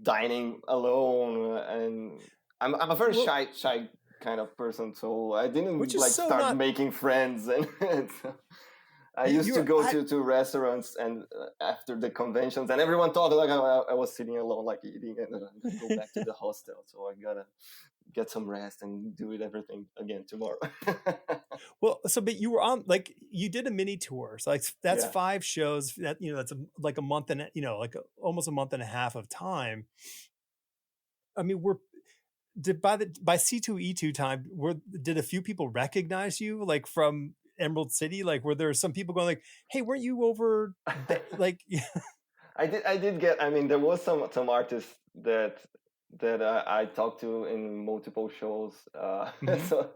Dining alone, and I'm a very Well, shy kind of person, so I didn't which is like so start not making friends, and so I used to you're go I to restaurants and after the conventions, and everyone thought like I was sitting alone, like eating, and then I'm gonna go back to the hostel, so I gotta get some rest and do it everything again tomorrow. well, so but you were on like you did a mini tour. So like that's Yeah. 5 shows that that's like a month and like almost a month and a half of time. I mean, did by C2E2 time, did a few people recognize you like from Emerald City? Like were there some people going like, "Hey, weren't you over like I did get. I mean, there was some artists that I talked to in multiple shows. Mhm. So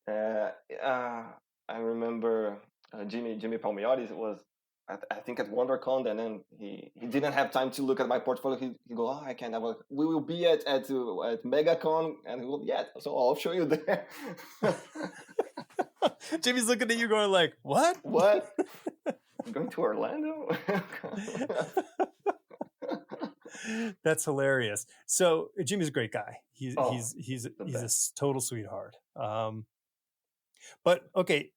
uh, uh, I remember Jimmy Palmiotti was I think at WonderCon, and then he didn't have time to look at my portfolio. He go, oh, I can't have a. We will be at MegaCon, and he will, yeah. So I'll show you there. Jimmy's looking at you going like, "What?" What? I'm going to Orlando? That's hilarious. So Jimmy's a great guy. He's Oh, he's he's the he's a best. total sweetheart. But okay,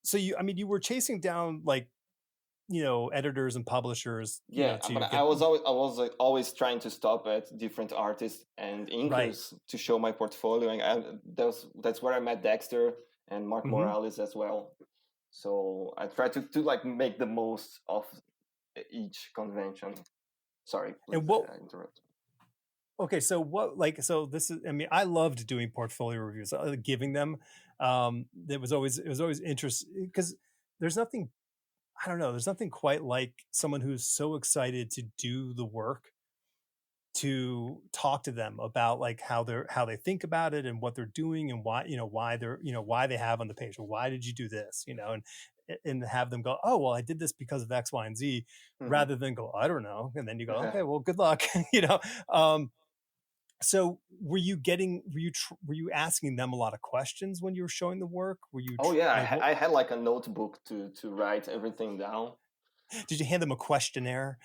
so I mean, you were chasing down like editors and publishers, Yeah, but to get I was like, always trying to stop at different artists and right. inkers to show my portfolio, and that's where I met Dexter and Mark Hmm. Morales as well. So I try to like make the most of each convention. Sorry, And please, what? I interrupt. Okay, so what? Like, so this is. I mean, I loved doing portfolio reviews, giving them. It was always interesting because there's nothing. I don't know. There's nothing quite like someone who's so excited to do the work to talk to them about like how they think about it and what they're doing and why they're why they have on the page, well, why did you do this, and have them go, oh well, I did this because of X, Y, and Z, Hmm. rather than go, I don't know, and then you go, okay, well, good luck. you know um so were you asking them a lot of questions when you were showing the work? Were you Oh yeah, like, what I had like a notebook to write everything down. did you hand them a questionnaire?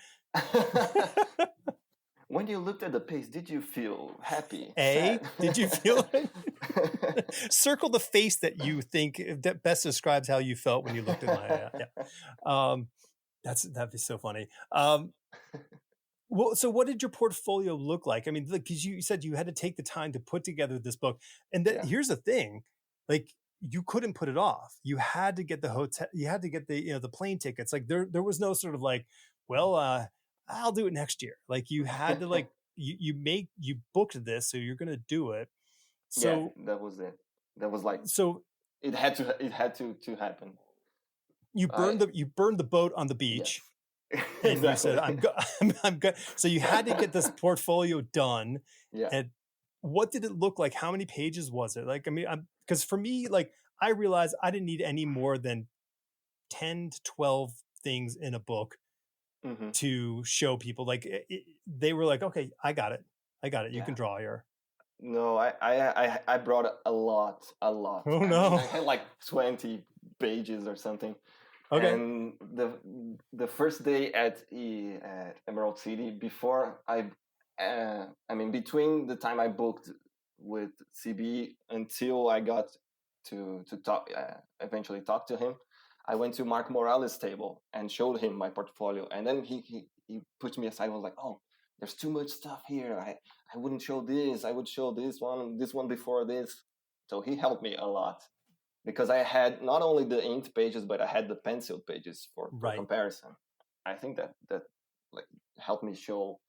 When you looked at the page, did you feel happy, A, sad? did you feel it? Circle the face that you think that best describes how you felt when you looked at my yeah. Um, that'd be so funny. Well, so what did your portfolio look like? I mean, because you said you had to take the time to put together this book, and that Yeah, here's the thing, like you couldn't put it off. You had to get the hotel. You had to get the the plane tickets. Like there was no sort of like, well, I'll do it next year. Like you had to like you booked this, so you're gonna do it. yeah, So that was it. That was like so it had to happen. I you burned the boat on the Yes, beach, and you said, exactly. I'm good. I'm good. So you had to get this portfolio done. Yeah, And what did it look like? How many pages was it? Like, I mean, because for me, like, I realized I didn't need any more than 10 to 12 things in a book hmm, to show people. Like, they were like, okay, I got it. I got it. You yeah. can draw here. No, I brought a lot. Oh, I mean, no. I had like 20 pages or something. Okay. And the first day at Emerald City, before I mean, between the time I booked with CB until I got to talk, eventually talk to him, I went to Mark Morales' table and showed him my portfolio, and then he put me aside and was like, "Oh, there's too much stuff here. I wouldn't show this. I would show this one before this." So he helped me a lot. because I had not only the inked pages, but I had the pencil pages for Right. comparison. I think that like helped me show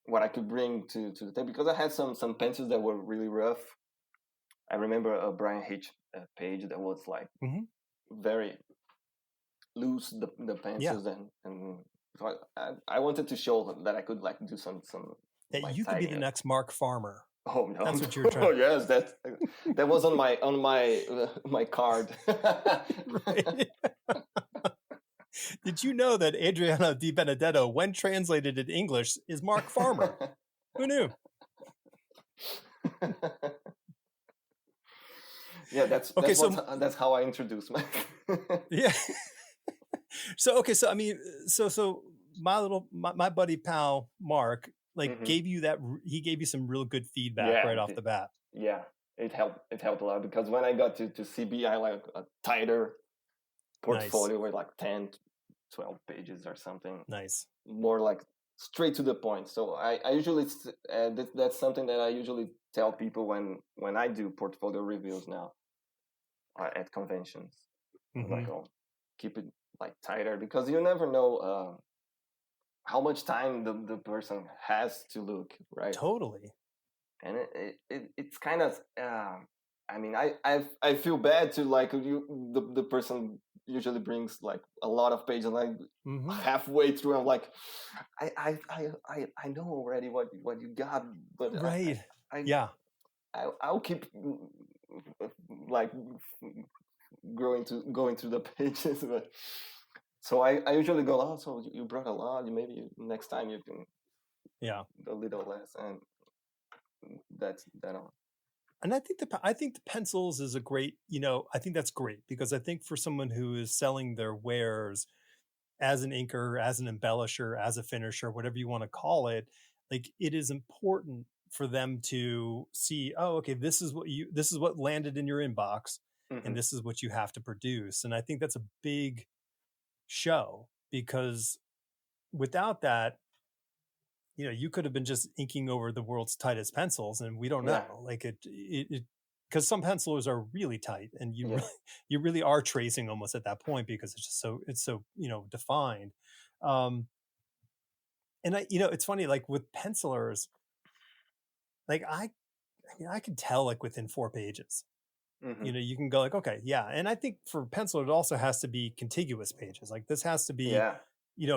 what I could bring to the thing, because I had some pencils that were really rough. I remember a Brian Hitch page that was like very loose, the pencils, and so I wanted to show that I could like do some that like you could be the tagging. next Mark Farmer. Oh no! That's what you're trying. Oh yes, that was on my card. Right. Did you know that Adriano Di Benedetto, when translated in English, is Mark Farmer? Who knew? Yeah, that's how I introduce my. Yeah. So I mean, so my buddy pal Mark gave you that, he gave you some real good feedback right off the bat. Yeah, it helped a lot, because when I got to CB, I like a tighter portfolio with like 10, 12 pages or something. Nice. More like straight to the point. So I usually that's something that I usually tell people when I do portfolio reviews now at conventions. Like, oh, keep it like tighter, because you never know how much time the person has to look, right? Totally. And it's kind of I mean, I feel bad to like the person usually brings like a lot of pages, like halfway through I'm like, I know already what you got, but right. I'll keep like going through the pages, but so I usually go, oh, so you brought a lot, maybe next time you can a little less, and that's that on. And I think the pencils is a great, I think that's great, because I think for someone who is selling their wares as an inker, as an embellisher, as a finisher, whatever you want to call it, like it is important for them to see, oh, okay, this is what landed in your inbox, and this is what you have to produce. And I think that's a big show, because without that, you could have been just inking over the world's tightest pencils, and we don't know. Like it because some pencilers are really tight, and you really are tracing almost at that point, because it's just so defined. And it's funny, like with pencilers, like I can tell like within 4 pages. You can go like, okay, yeah. And I think for penciler, it also has to be contiguous pages. Like this has to be,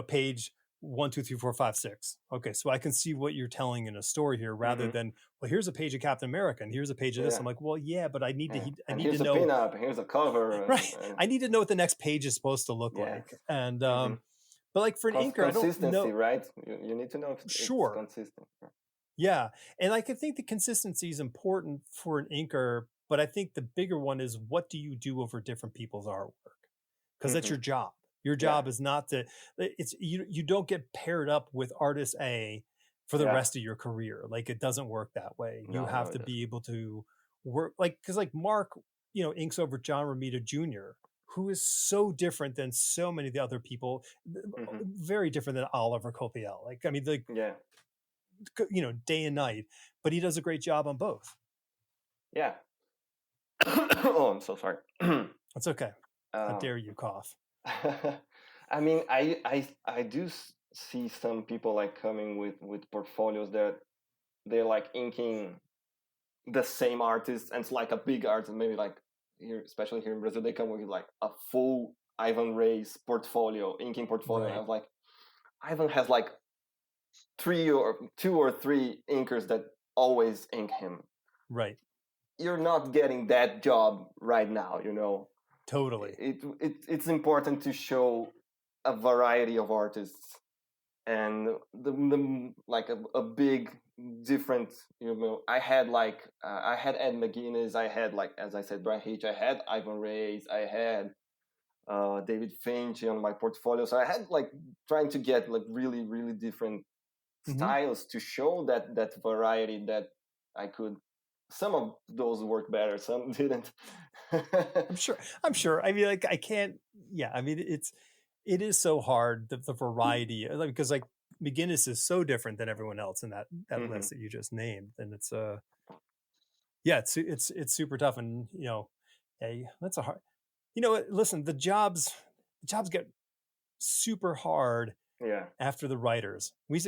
page 1, 2, 3, 4, 5, 6. Okay, so I can see what you're telling in a story here, rather than, well, here's a page of Captain America and here's a page of this. I'm like, well, yeah, but I need to here's a know. Pin-up, here's a cover. Right. I need to know what the next page is supposed to look like. And but like for an inker, I don't know. Right? You need to know if it's consistent. Yeah, and I could think the consistency is important for an inker, but I think the bigger one is, what do you do over different people's artwork? Because that's your job. Your job is not to, it's you don't get paired up with artist A for the rest of your career. Like it doesn't work that way. You have to be able to work, like, because like Mark, inks over John Romita Jr., who is so different than so many of the other people, very different than Oliver Copiel. Like, I mean, like, day and night, but he does a great job on both. Yeah. Oh, I'm so sorry. That's okay. How dare you cough? I mean, I do see some people like coming with portfolios that they're like inking the same artist, and it's like a big artist, maybe like here, especially here in Brazil, they come with like a full Ivan Reis portfolio, inking portfolio. Right. And I was like, Ivan has like 2 or 3 inkers that always ink him. Right. You're not getting that job right now, Totally. It's important to show a variety of artists, and the like a big different, I had Ed McGuinness, I had, like, as I said, Brian Hitch, I had Ivan Reis, I had David Finch on my portfolio. So I had like trying to get like really, really different styles to show that variety, that I could. Some of those work better, some didn't. I'm sure. I mean, like, I can't. Yeah, I mean, it is so hard, the variety, because like McGuinness is so different than everyone else in that list that you just named, and it's super tough. And Yeah, that's a hard. Listen, the jobs get super hard Yeah. after the writers. We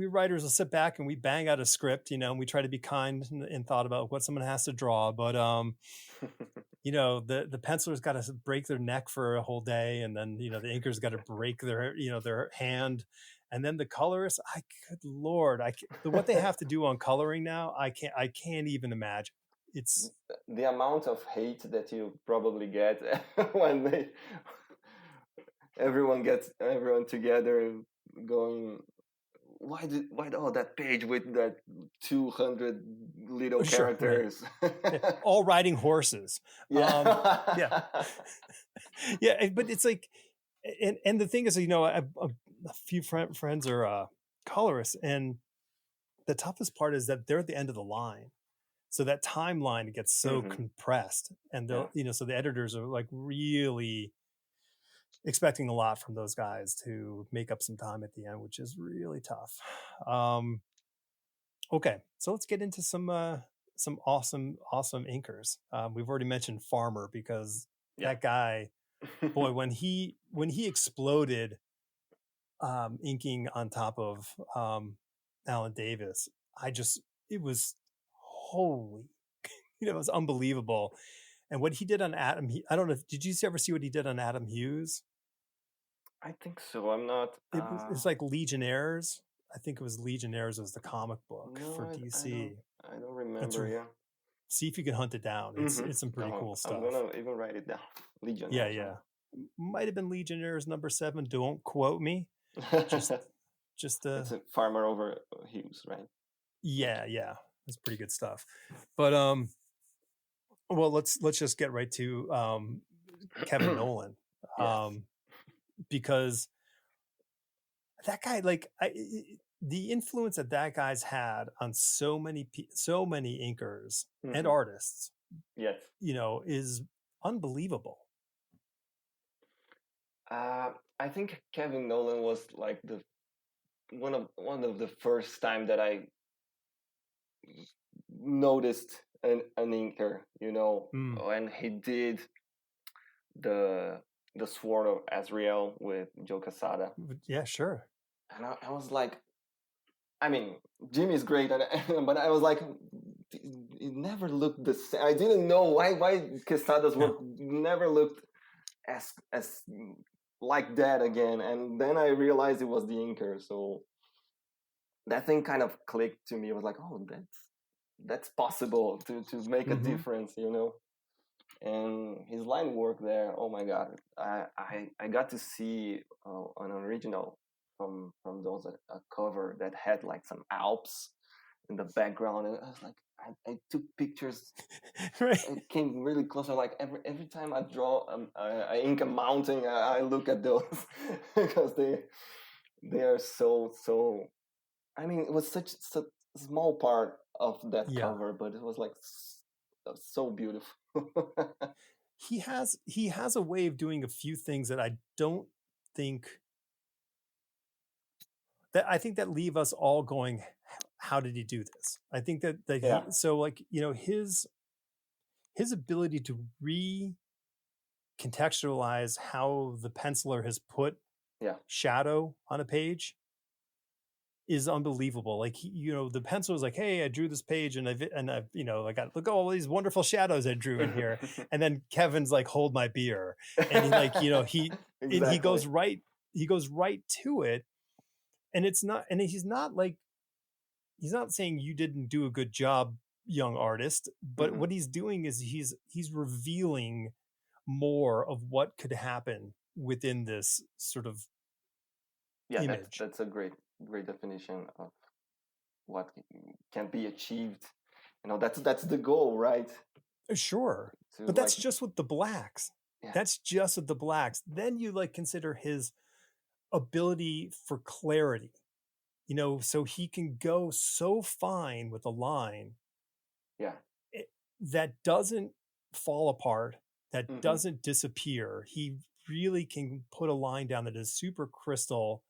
writers will sit back and we bang out a script, and we try to be kind and thought about what someone has to draw. But the penciler's got to break their neck for a whole day, and then the inker's got to break their hand, and then the colorist. Good Lord, what they have to do on coloring now, I can't even imagine. It's the amount of hate that you probably get when everyone together going, why that page with that 200 little sure, characters, yeah. All riding horses. yeah. Yeah. Yeah, but it's like, and the thing is, a few friends are colorists, and the toughest part is that they're at the end of the line, so that timeline gets so compressed, and so the editors are like really expecting a lot from those guys to make up some time at the end, which is really tough. Okay, so let's get into some awesome inkers. We've already mentioned Farmer, because that guy, boy, when he exploded inking on top of Alan Davis, it was holy, it was unbelievable. And what he did on Adam, I don't know, did you ever see what he did on Adam Hughes? I think so. I'm not. It's like Legionnaires. I think it was Legionnaires was the comic book for DC. I don't remember. Yeah. See if you can hunt it down. It's some pretty cool stuff. I'm gonna even write it down. Legionnaires. Yeah. Might have been Legionnaires #7. Don't quote me. Just it's a Farmer over Hughes, right? Yeah, that's pretty good stuff. But well, let's just get right to Kevin Nolan, because that guy, the influence that guy's had on so many inkers and artists, yes, is unbelievable. I think Kevin Nolan was like one of the first time that I noticed an inker, when he did the Sword of Azrael with Joe Quesada. Yeah, sure. And I was like, I mean, Jimmy's great, but I was like, it never looked the same. I didn't know why Quesada's work never looked as like that again. And then I realized it was the inker. So that thing kind of clicked to me. I was like, oh, that's possible to make a difference, And his line work there, oh my god, I got to see an original from those a cover that had like some Alps in the background, and I was like, I took pictures. Right. It came really close. Like every time I draw I ink a mountain, I look at those because they are so. I mean, it was such a small part of that cover, but it was like so beautiful. He has a way of doing a few things that I don't think I think that leave us all going, how did he do this? I think that his ability to contextualize how the penciler has put shadow on a page is unbelievable. Like, the pencil is like, hey, I drew this page and I got, look at all these wonderful shadows I drew in here. And then Kevin's like, hold my beer. And he and he goes right to it. And it's not, and he's not saying you didn't do a good job, young artist, but what he's doing is he's revealing more of what could happen within this sort of image. That's a great definition of what can be achieved. That's the goal, right? Sure, but that's just with the blacks. That's just with the blacks. Then you consider his ability for clarity, so he can go so fine with a line that doesn't fall apart, that doesn't disappear. He really can put a line down that is super crystal,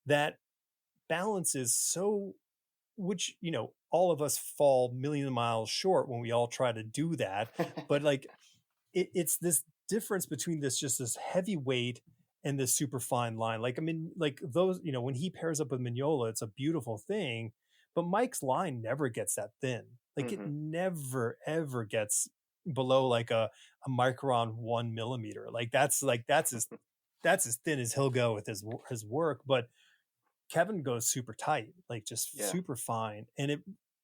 that balances so, which all of us fall million miles short when we all try to do that. But like it's this difference between this heavyweight and this super fine line. Like, I mean, like those, when he pairs up with Mignola, it's a beautiful thing, but Mike's line never gets that thin. Like it never, ever gets below like a micron 1 millimeter. That's as thin as he'll go with his work. But Kevin goes super tight, like just super fine.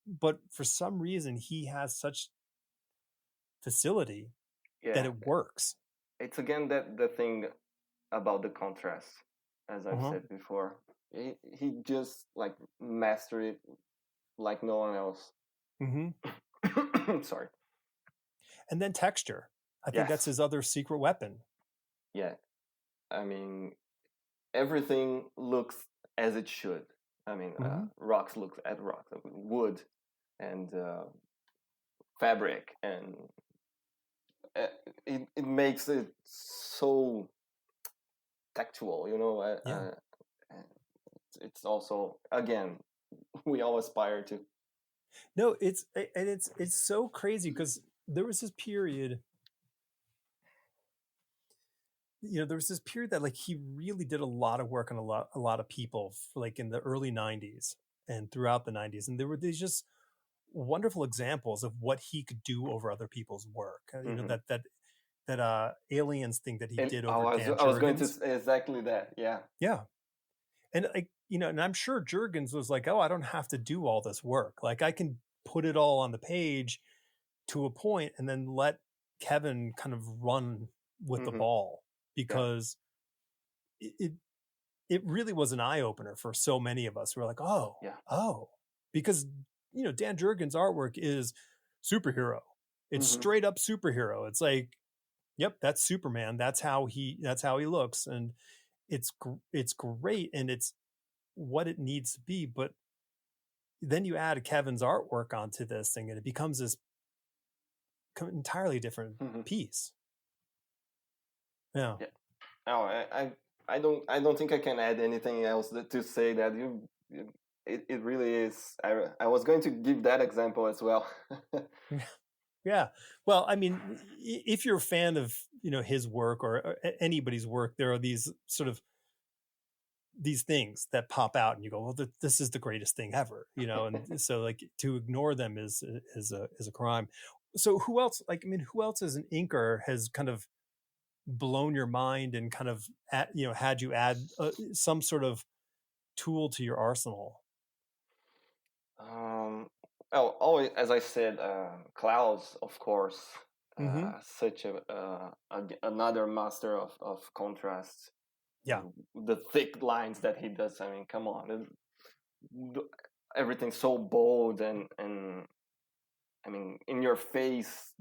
But for some reason he has such facility that it works. It's again the thing about the contrast, as I've said before. He just like mastered it like no one else. Sorry. And then texture. I think that's his other secret weapon. Yeah. I mean, everything looks as it should. I mean, rocks look at rocks, wood and fabric, and it makes it so tactual, it's also, again, we all aspire to. No, it's so crazy because there was this period, that like he really did a lot of work on a lot of people, like in the early 90s and throughout the 90s, and there were these just wonderful examples of what he could do over other people's work. That aliens thing that he did over Dan Jurgens. I was going to say exactly that. Yeah. And like, and I'm sure Jurgens was like, oh, I don't have to do all this work. Like I can put it all on the page to a point and then let Kevin kind of run with the ball, because it really was an eye opener for so many of us. We're like, oh, because Dan Jurgens' artwork is superhero. It's straight up superhero. It's like, yep, that's Superman. That's how he looks, and it's great, and it's what it needs to be. But then you add Kevin's artwork onto this thing, and it becomes this entirely different piece. Yeah. No, I don't think I can add anything else to say that it really is. I was going to give that example as well. Yeah. Well, I mean, if you're a fan of, his work or anybody's work, there are these sort of these things that pop out and you go, well, this is the greatest thing ever, and so like to ignore them is a crime. So who else as an inker has kind of blown your mind and kind of had you add some sort of tool to your arsenal? Always, as I said, Klaus, of course, such another master of contrast. Yeah, the thick lines that he does. I mean, come on, everything's so bold and I mean, in your face,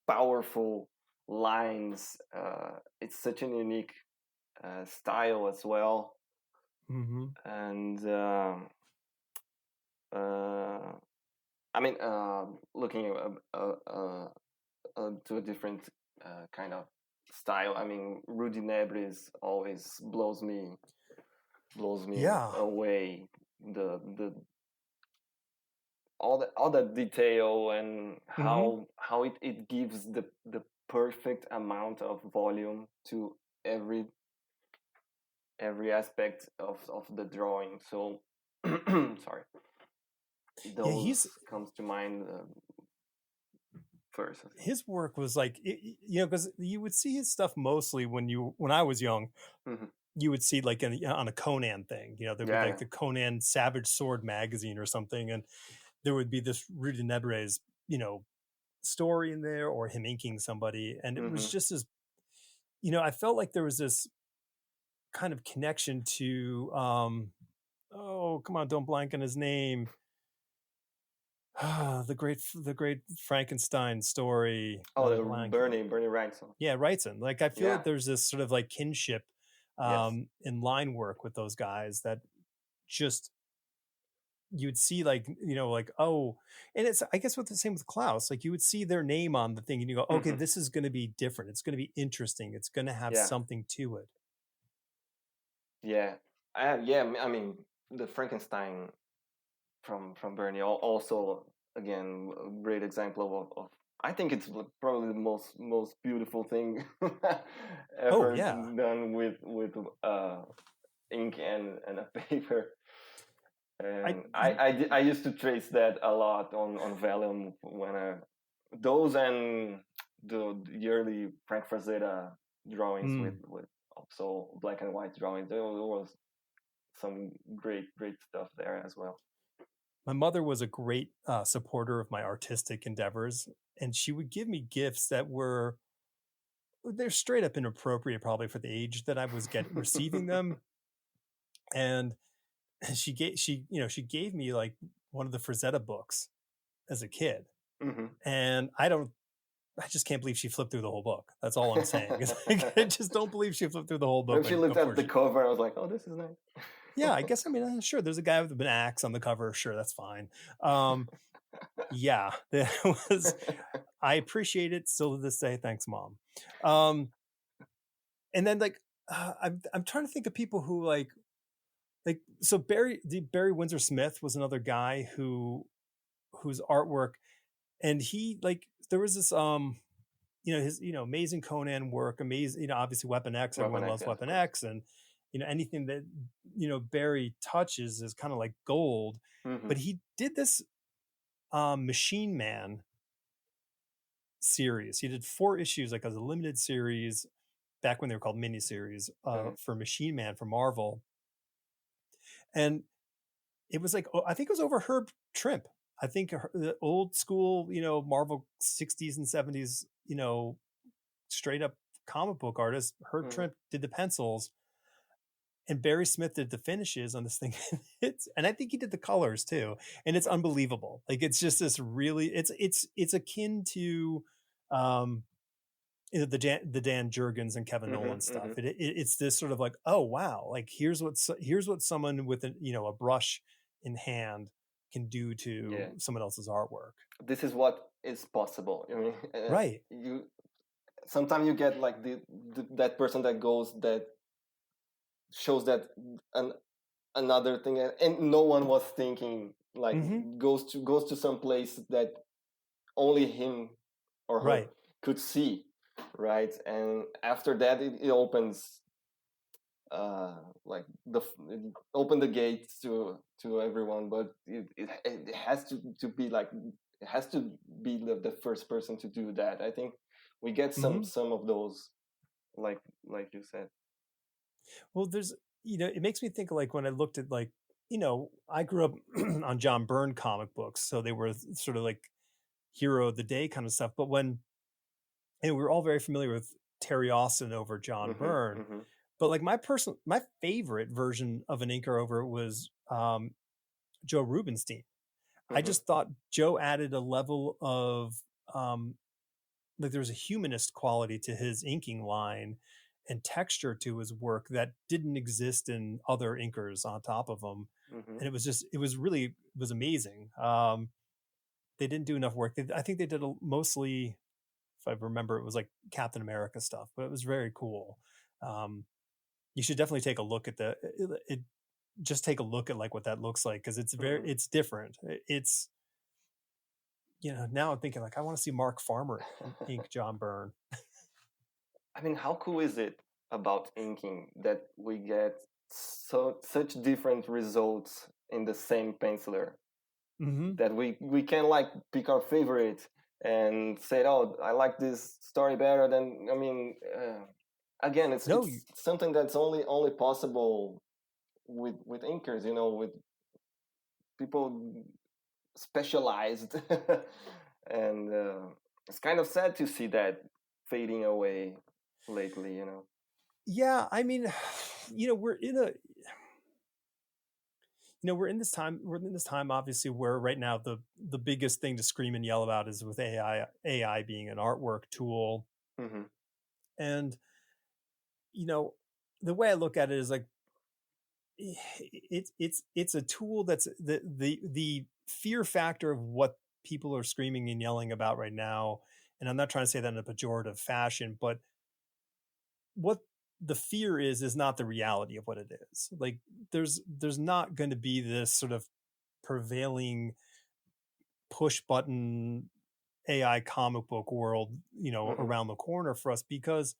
powerful lines. It's such an unique style as well. And I mean, looking to a different kind of style. I mean, Rudy Nebres always blows me away. The all that detail and how it gives the perfect amount of volume to every aspect of the drawing. So sorry, those comes to mind first. His work was like, because you would see his stuff mostly when I was young. You would see like on a Conan thing, there'd be like the Conan Savage Sword magazine or something, and there would be this Rudy Nebres, story in there, or him inking somebody, and it was just as, I felt like there was this kind of connection to, oh come on, don't blank on his name. The great Frankenstein story. Bernie Wrightson. Yeah, Wrightson. Like I feel like there's this sort of like kinship in line work with those guys that just you'd see like, like, oh, and it's, I guess with the same with Klaus, like you would see their name on the thing and you go, okay, this is going to be different. It's going to be interesting. It's going to have something to it. Yeah. I mean, the Frankenstein from Bernie. Also, again, a great example of I think it's probably the most beautiful thing Oh ever yeah. done with ink and a paper. I And I used to trace that a lot on Valium when those and the early Frank Frazetta drawings mm, with also black and white drawings. There was some great stuff there as well. my mother was a great supporter of my artistic endeavors, and she would give me gifts that were they're straight up inappropriate probably for the age that I was receiving them. And she gave me like one of the Frazetta books as a kid. Mm-hmm. And I just can't believe she flipped through the whole book. That's all I'm saying. I just don't believe she flipped through the whole book When she looked before at the she. cover, I was like, "Oh, this is nice." Yeah, I guess, I mean, sure, there's a guy with an axe on the cover. Sure, that's fine. Yeah, that was, I appreciate it still to this day. Thanks, Mom. And then like, I'm trying to think of people who so Barry Windsor Smith was another guy whose artwork, and he like there was this his amazing Conan work, amazing, obviously Weapon X, Weapon everyone X, loves yes, of Weapon course. X, and anything that Barry touches is kind of like gold. Mm-hmm. But he did this Machine Man series. He did 4 issues like as a limited series back when they were called miniseries Mm-hmm. for Machine Man for Marvel. And it was like, I think it was over Herb Trimp. I think the old school, Marvel 60s and 70s, straight up comic book artist. Herb Mm-hmm. Trimp did the pencils, and Barry Smith did the finishes on this thing. And I think he did the colors too. And it's unbelievable. Like it's just this really, it's akin to, um, the Dan Jurgens and Kevin Nolan Mm-hmm. stuff. Mm-hmm. It's this sort of like, oh wow, like here's what someone with a brush in hand can do to Yeah, someone else's artwork. this is what is possible. I mean, Right. you sometimes you get like that person that goes that shows that an another thing, and no one was thinking, like Mm-hmm. goes to some place that only him or her Right. could see, right? And after that it opens uh like it open the gates to everyone, but it has to be like it has to be the first person to do that. I think we get Mm-hmm. some of those, like you said. Well, there's, it makes me think like when I looked at like, I grew up on John Byrne comic books, so they were sort of like hero of the day kind of stuff. But and we were all very familiar with Terry Austin over John Mm-hmm, Byrne. mm-hmm, But like my favorite version of an inker over was Joe Rubenstein. I mm-hmm, just thought Joe added a level of um, like there was a humanist quality to his inking line and texture to his work that didn't exist in other inkers on top of him. mm-hmm. And it was amazing. They didn't do enough work. I think they did mostly, if I remember, it was like Captain America stuff, but it was very cool. Um, you should definitely take a look at just take a look at like what that looks like, because Mm-hmm. it's different. It's now I'm thinking like I want to see Mark Farmer ink John Byrne. I mean, how cool is it about inking that we get such different results in the same penciler, Mm-hmm. that we can like pick our favorite and say, "Oh, I like this story better than." I mean, again, No, it's something that's only possible with inkers, with people specialized, and it's kind of sad to see that fading away lately. yeah, I mean, we're in a we're in this time obviously where right now the biggest thing to scream and yell about is with AI being an artwork tool. Hmm. And you know the way I look at it is like it's a tool that's the fear factor of what people are screaming and yelling about right now. And I'm not trying to say that in a pejorative fashion, but what the fear is not the reality of what it is. Like there's not going to be this sort of prevailing push button AI comic book world, around the corner for us, because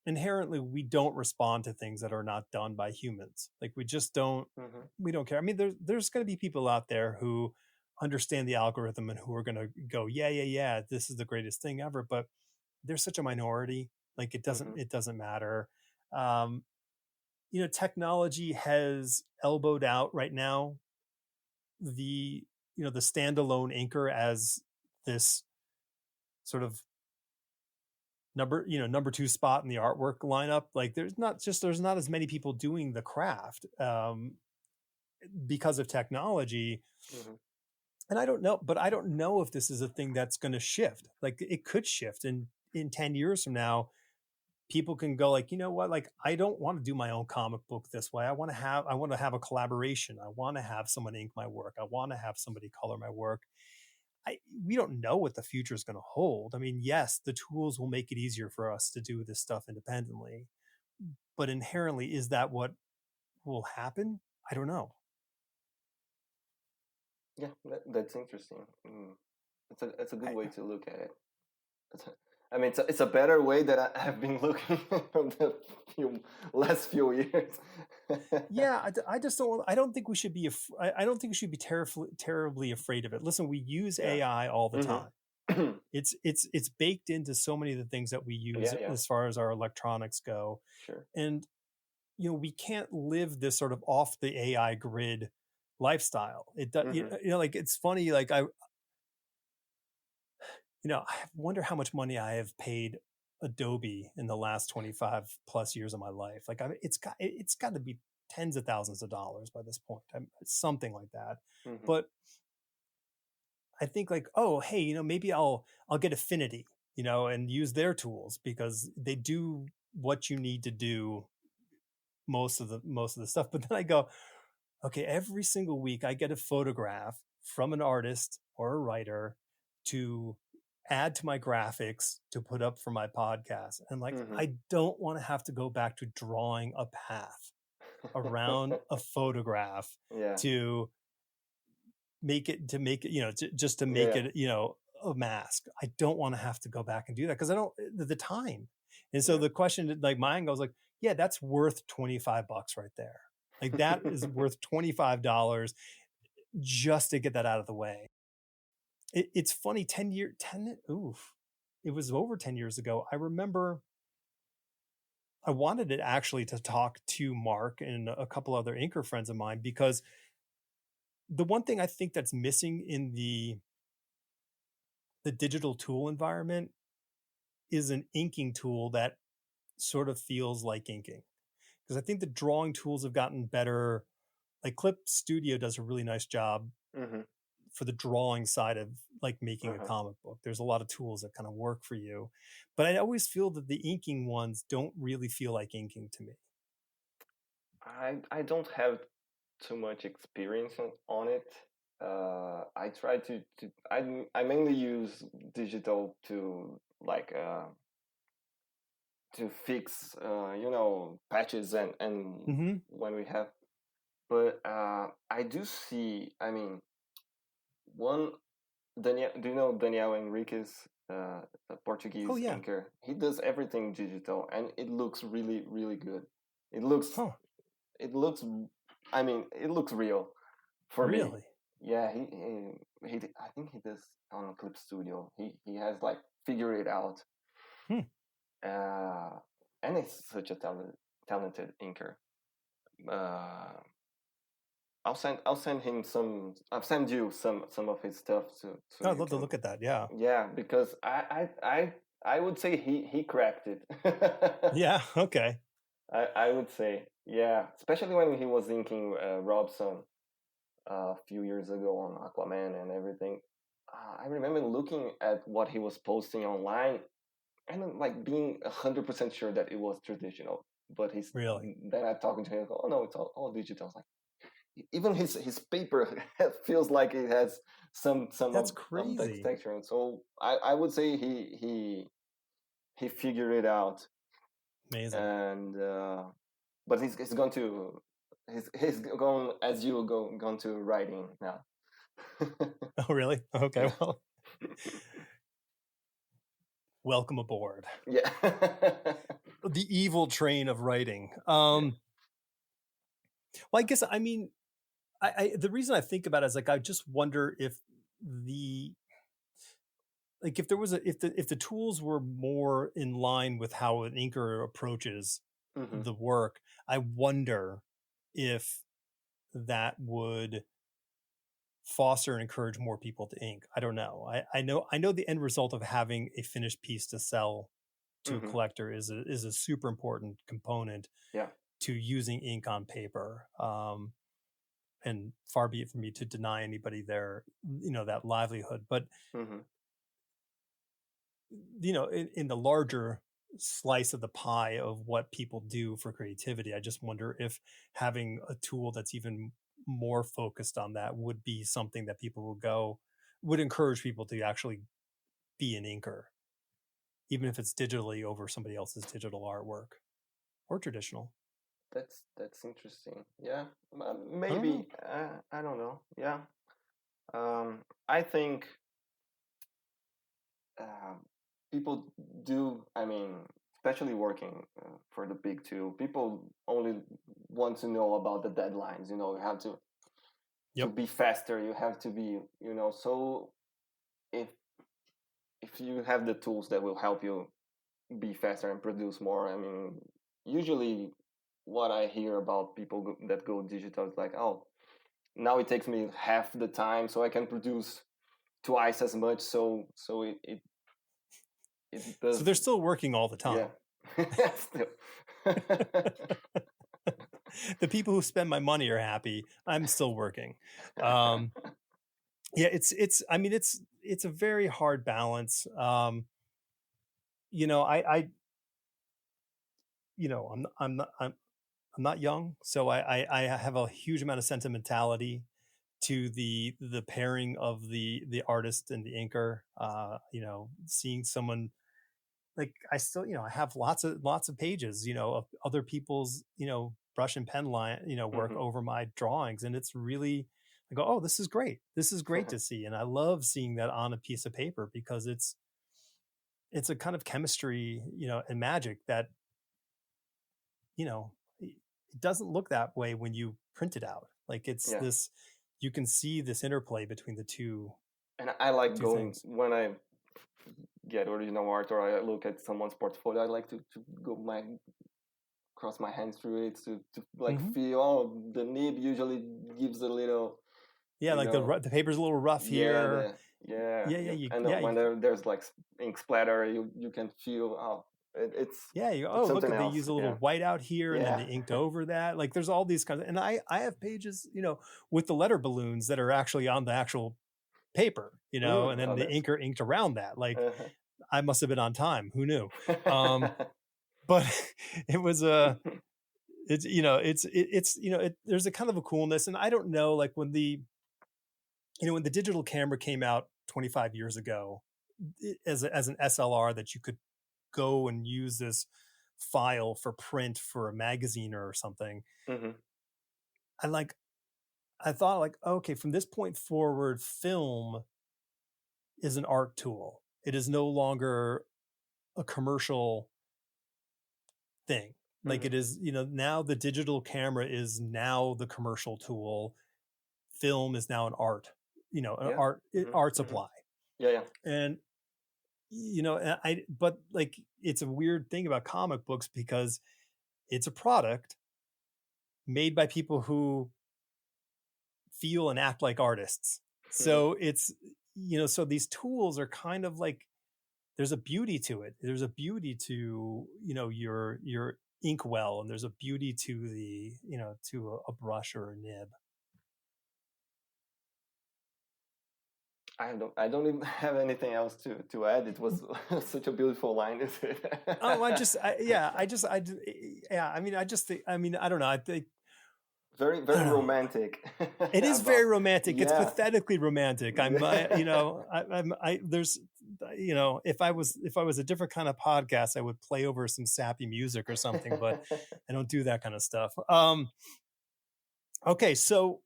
inherently we don't respond to things that are not done by humans. Like we just don't, we don't care. I mean, there's going to be people out there who understand the algorithm and who are going to go, yeah, this is the greatest thing ever. But there's such a minority. Like it doesn't matter. Technology has elbowed out right now the the standalone inker as this sort of number two spot in the artwork lineup. Like there's not as many people doing the craft because of technology. And I don't know if this is a thing that's going to shift. Like it could shift, and in 10 years from now people can go like, you know what, like I don't want to do my own comic book this way. I want to have a collaboration. I want to have someone ink my work. I want to have somebody color my work. We don't know what the future is going to hold. I mean, yes, the tools will make it easier for us to do this stuff independently, but inherently, is that what will happen? I don't know. Yeah, that's interesting. It's a good way to look at it. I mean, it's a better way that I have been looking from the last few years. Yeah, I just don't. I don't think we should be. I don't think we should be terribly afraid of it. Listen, we use AI all the time. It's baked into so many of the things that we use as far as our electronics go. Sure. And we can't live this sort of off the AI grid lifestyle. It does. Like it's funny. Like I wonder how much money I have paid Adobe in the last 25 plus years of my life. Like it's got to be tens of thousands of dollars by this point, something like that. But I think like, oh, hey, maybe I'll get Affinity, and use their tools because they do what you need to do most of the stuff. But then I go, okay, every single week I get a photograph from an artist or a writer to add to my graphics to put up for my podcast. And like, I don't want to have to go back to drawing a path around a photograph to make it, just to make it, a mask. I don't want to have to go back and do that because I don't the time. And so the question, like mine goes like, yeah, that's worth $25 right there. Like that is worth $25 just to get that out of the way. It's funny, it was over 10 years ago. I remember I wanted it actually to talk to Mark and a couple other inker friends of mine, because the one thing I think that's missing in the digital tool environment is an inking tool that sort of feels like inking. Because I think the drawing tools have gotten better. Like Clip Studio does a really nice job for the drawing side of like making a comic book. There's a lot of tools that kind of work for you, but I always feel that the inking ones don't really feel like inking to me. I don't have too much experience on it. I try to I mainly use digital to like to fix patches and when we have, but I do see, I mean, one Daniel, do you know Daniel Henriquez, the Portuguese inker? He does everything digital and it looks really really good. It looks I mean, it looks real for me. Yeah, he I think he does on Clip Studio. He has like figured it out. And he's such a talented inker. I'll send him some. I'll send you some of his stuff so I'd love to look at that. Yeah. Yeah, because I would say he cracked it. Yeah. Okay. I would say, yeah, especially when he was inking Robson a few years ago on Aquaman and everything. I remember looking at what he was posting online and like being 100% sure that it was traditional. But he's really, then I talking to him, oh no, it's all digital. It's like even his paper feels like it has some that's of crazy that texture. And so I would say he figured it out. Amazing. And but he's going to he's going as you gone to writing now. Oh, really? Okay, Yeah. well, welcome aboard. Yeah. The evil train of writing. Yeah. Well, I guess, I mean, the reason I think about it is like I just wonder if the like if there was if the tools were more in line with how an inker approaches Hmm. the work, I wonder if that would foster and encourage more people to ink. I don't know. I know the end result of having a finished piece to sell to a Hmm. collector is a super important component Yeah. to using ink on paper. And far be it from me to deny anybody their, that livelihood. But, Hmm. in the larger slice of the pie of what people do for creativity, I just wonder if having a tool that's even more focused on that would be something that people would encourage people to actually be an inker, even if it's digitally over somebody else's digital artwork or traditional. That's interesting. Yeah. I don't know. Maybe I don't know. Yeah. I think uh, people do. I mean, especially working for the big two, people only want to know about the deadlines. You have to Yep. be faster. You have to be. So if if you have the tools that will help you be faster and produce more, I mean, usually what I hear about people that go digital is like, oh, now it takes me half the time, so I can produce twice as much. So it So does. they're still working all the Yeah. time. Still. The people who spend my money are happy. I'm still working. Um, yeah, I mean, it's a very hard balance. I I'm not young, so I have a huge amount of sentimentality to the pairing of the artist and the inker. Seeing someone, like, I still, I have lots of pages, of other people's, brush and pen line, work Hmm. over my drawings. And it's really, I go, oh, this is great. This is great to see. And I love seeing that on a piece of paper because it's a kind of chemistry, and magic that, it doesn't look that way when you print it out. Like it's Yeah. this, you can see this interplay between the And I like two going things. when I get original art or I look at someone's portfolio. I like to go cross my hands through it to like Mm-hmm. feel. Oh, the nib usually gives a little, Yeah, you like know, the paper's a little rough yeah, here. and when there's like ink splatter, you can feel. Oh, Oh, it's look, something they else. use a little Yeah, white out here and then yeah. they inked over that. Like there's all these kinds of, and I have pages, with the letter balloons that are actually on the actual paper, and then Oh, the that's. inker inked around that. Like Uh-huh. I must have been on time. Who knew? But it was it's there's a kind of a coolness. And I don't know, like when the digital camera came out 25 years ago, as an SLR that you could go and use this file for print for a magazine or something. Hmm. I like I thought, like, okay, from this point forward, film is an art tool. It is no longer a commercial thing. Like Hmm. it is, now the digital camera is now the commercial tool. Film is now an art, an Yeah. Hmm. art Hmm. supply. Yeah, yeah. And but like it's a weird thing about comic books because it's a product made by people who feel and act like artists. Hmm. So it's, so these tools are kind of like, there's a beauty to it. There's a beauty to, your inkwell, and there's a beauty to a brush or a nib. I don't even have anything else to add. It was such a beautiful line. Oh, yeah. I mean, I just think, I mean, I don't know. I think, Very I very don't know. romantic. It is very About. romantic. It's Yeah. pathetically romantic. There's, if I was a different kind of podcast, I would play over some sappy music or something, but I don't do that kind of stuff. Okay, so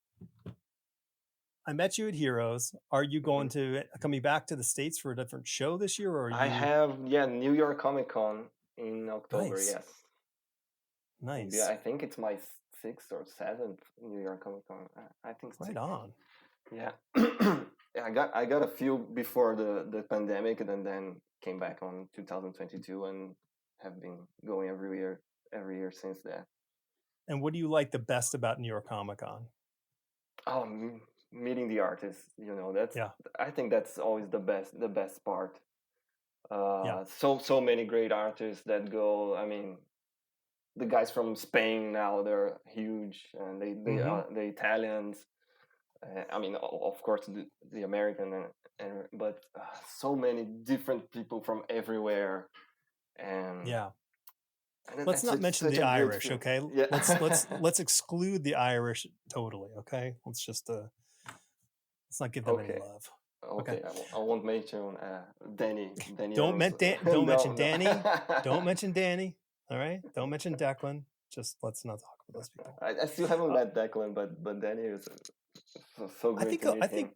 I met you at Heroes. Are you going Mhm. to coming back to the States for a different show this year, or are I you have, yeah, New York Comic Con in October. nice? Yes, will be. Nice. I think it's my sixth or seventh New York Comic Con. I think Right six. on. Yeah, yeah. I got a few before the pandemic, and then came back on 2022, and have been going every year since then. And what do you like the best about New York Comic Con? Oh, meeting the artists. That's. Yeah. I think that's always the best part. Yeah. So many great artists that go. I mean, the guys from Spain now, they're huge, and they Mm-hmm. are the Italians. I mean, of course, the American, but so many different people from everywhere, and Yeah. Let's it's not mention such the a great Irish, feeling. okay? Yeah. Let's exclude the Irish totally, okay? Let's not give them any Okay. love. Okay. Okay. I won't mention Danny Don't Rose. men- Dan- don't No, mention no. Danny. Don't mention Danny. All right. Don't mention Declan. Just let's not talk about those people. I still haven't Uh, met Declan, but Danny is so I great think to meet I him. think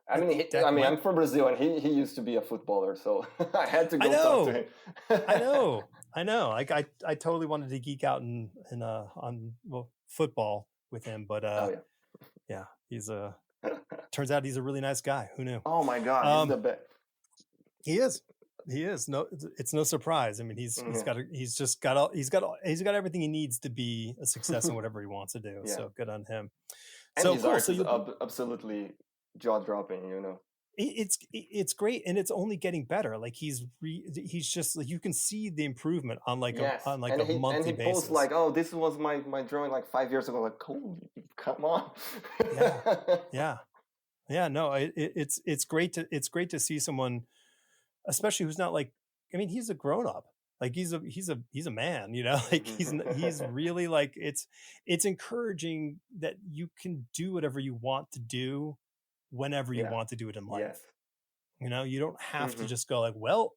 I I mean, think I'm Declan. from Brazil, and he used to be a footballer, so I had to I go talk to know. him. I know. I know. Like I totally wanted to geek out in on football with him, but Oh yeah. yeah, he's a turns out he's a really nice guy. Who knew? Oh my God, he's Um, the best. he is. He is. No, it's no surprise. I mean, he's Yeah. got he's just got all he's got everything he needs to be a success in whatever he wants to do. Yeah, So good on him. and So his cool. art So is you'll be absolutely jaw dropping. it's great, and it's only getting better. Like he's just like you can see the improvement on Yes, like and a he monthly posts basis. like, "Oh, this was my drawing like 5 years ago." Like, holy, come on. Yeah, yeah, yeah. No, it's great to see someone, especially who's not like. I mean, he's a grown up. Like he's a man. You know, like he's really like it's encouraging that you can do whatever you want to do whenever you Yeah. want to do it in Yes. life. You know, you don't have to Hmm. just go like, well,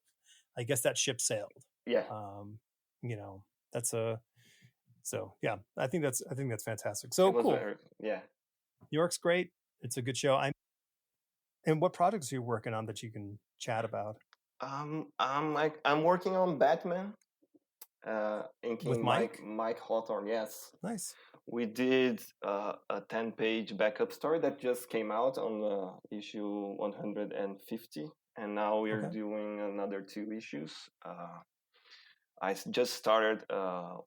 I guess that ship sailed. Yeah. Um, you know, that's a so yeah. I think that's fantastic. It So was cool. very, yeah. New York's great. It's a good show. And what projects are you working on that you can chat about I'm working on Batman. with Inking Mike Mike? Mike Hawthorne. Yes, Nice. we did a 10-page backup story that just came out on issue 150, and now we're Okay. doing another 2 issues. Just started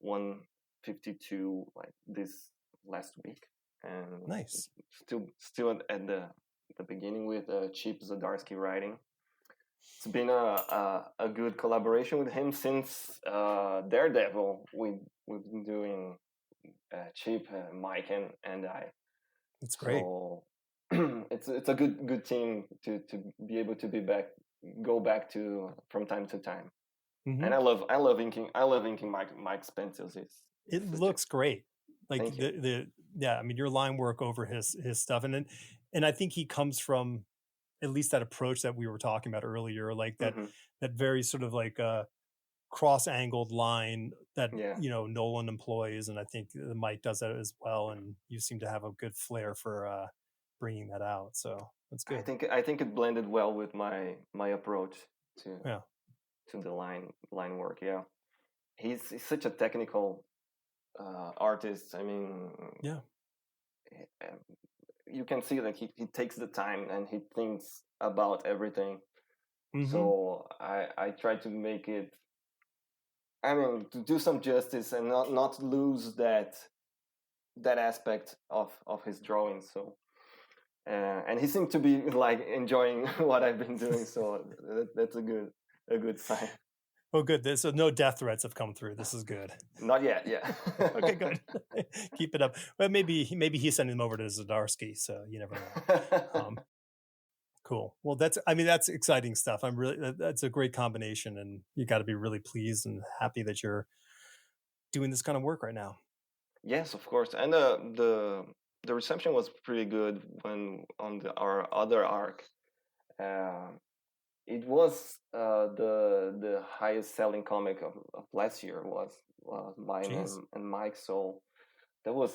152 like this last week, and Nice. still at the beginning with Chip Zdarsky writing. It's been a good collaboration with him since Daredevil. We've been doing Chip, Mike, and I. It's great. So it's a good team to be able to go back to from time to time. Hmm. And I love inking Mike's pencils. It's It such a looks great. Like thank you. the yeah, I mean your line work over his stuff and I think he comes from at least that approach that we were talking about earlier, like Hmm. that very sort of like cross-angled line that Yeah, Nolan employs, and I think Mike does that as well. And you seem to have a good flair for bringing that out, so that's I good. think I think it blended well with my approach to Yeah, to the line work. Yeah, he's such a technical artist. I mean, yeah. eh, you can see that he takes the time and he thinks about everything. Mm-hmm. So I try to make it. I mean, to do some justice and not lose that aspect of his drawing. So and he seemed to be like enjoying what I've been doing. So that's a good sign. Oh, good. So no death threats have come through. This is good. Not yet, yeah. Okay, good. Keep it up. Well, maybe he's sending them over to Zdarsky, so you never know. Cool. Well, that's exciting stuff. That's a great combination, and you got to be really pleased and happy that you're doing this kind of work right now. Yes, of course. And the reception was pretty good when on our other arc. Uh, it was the highest selling comic of last year was mine Jeez. and Mike. So that was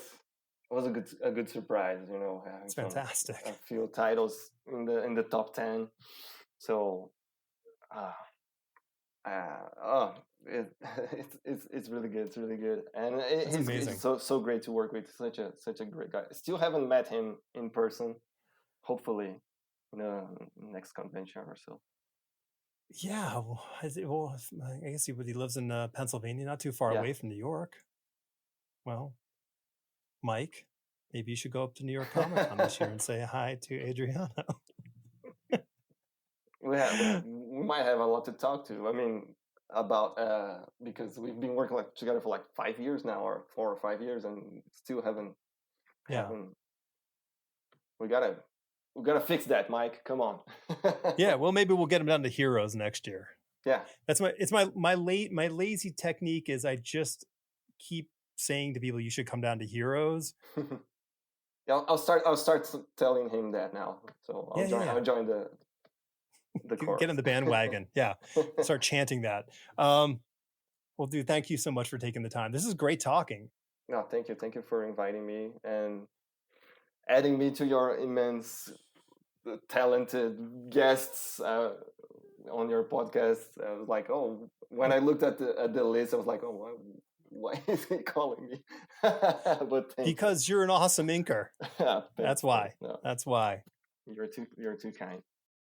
was a good surprise, you know, having It's fantastic. a few titles in the top 10. So, uh, oh, it's really good. It's really good, and That's amazing. he's so great to work with. Such a great guy. Still haven't met him in person. Hopefully, in the next convention or so. Yeah, well, I guess he lives in Pennsylvania, not too far Yeah. away from New York. Well, Mike, maybe you should go up to New York Comic Con this year and say hi to Adriano. We might have a lot to talk to. I mean, about because we've been working together for like 5 years now, or 4 or 5 years, and still haven't. We gotta fix that, Mike. Come on. Yeah, well, maybe we'll get him down to Heroes next year. Yeah, that's my lazy technique is I just keep saying to people you should come down to Heroes. Yeah, I'll start telling him that now. So I'll join the chorus. Get on the bandwagon. Yeah, start chanting that. Well, dude, thank you so much for taking the time. This is great talking. No, thank you for inviting me and adding me to your immense talented guests on your podcast. I was like, oh, when I looked at the list, I was like, oh, why is he calling me? But because you're an awesome inker. That's why. No. That's why. You're too kind.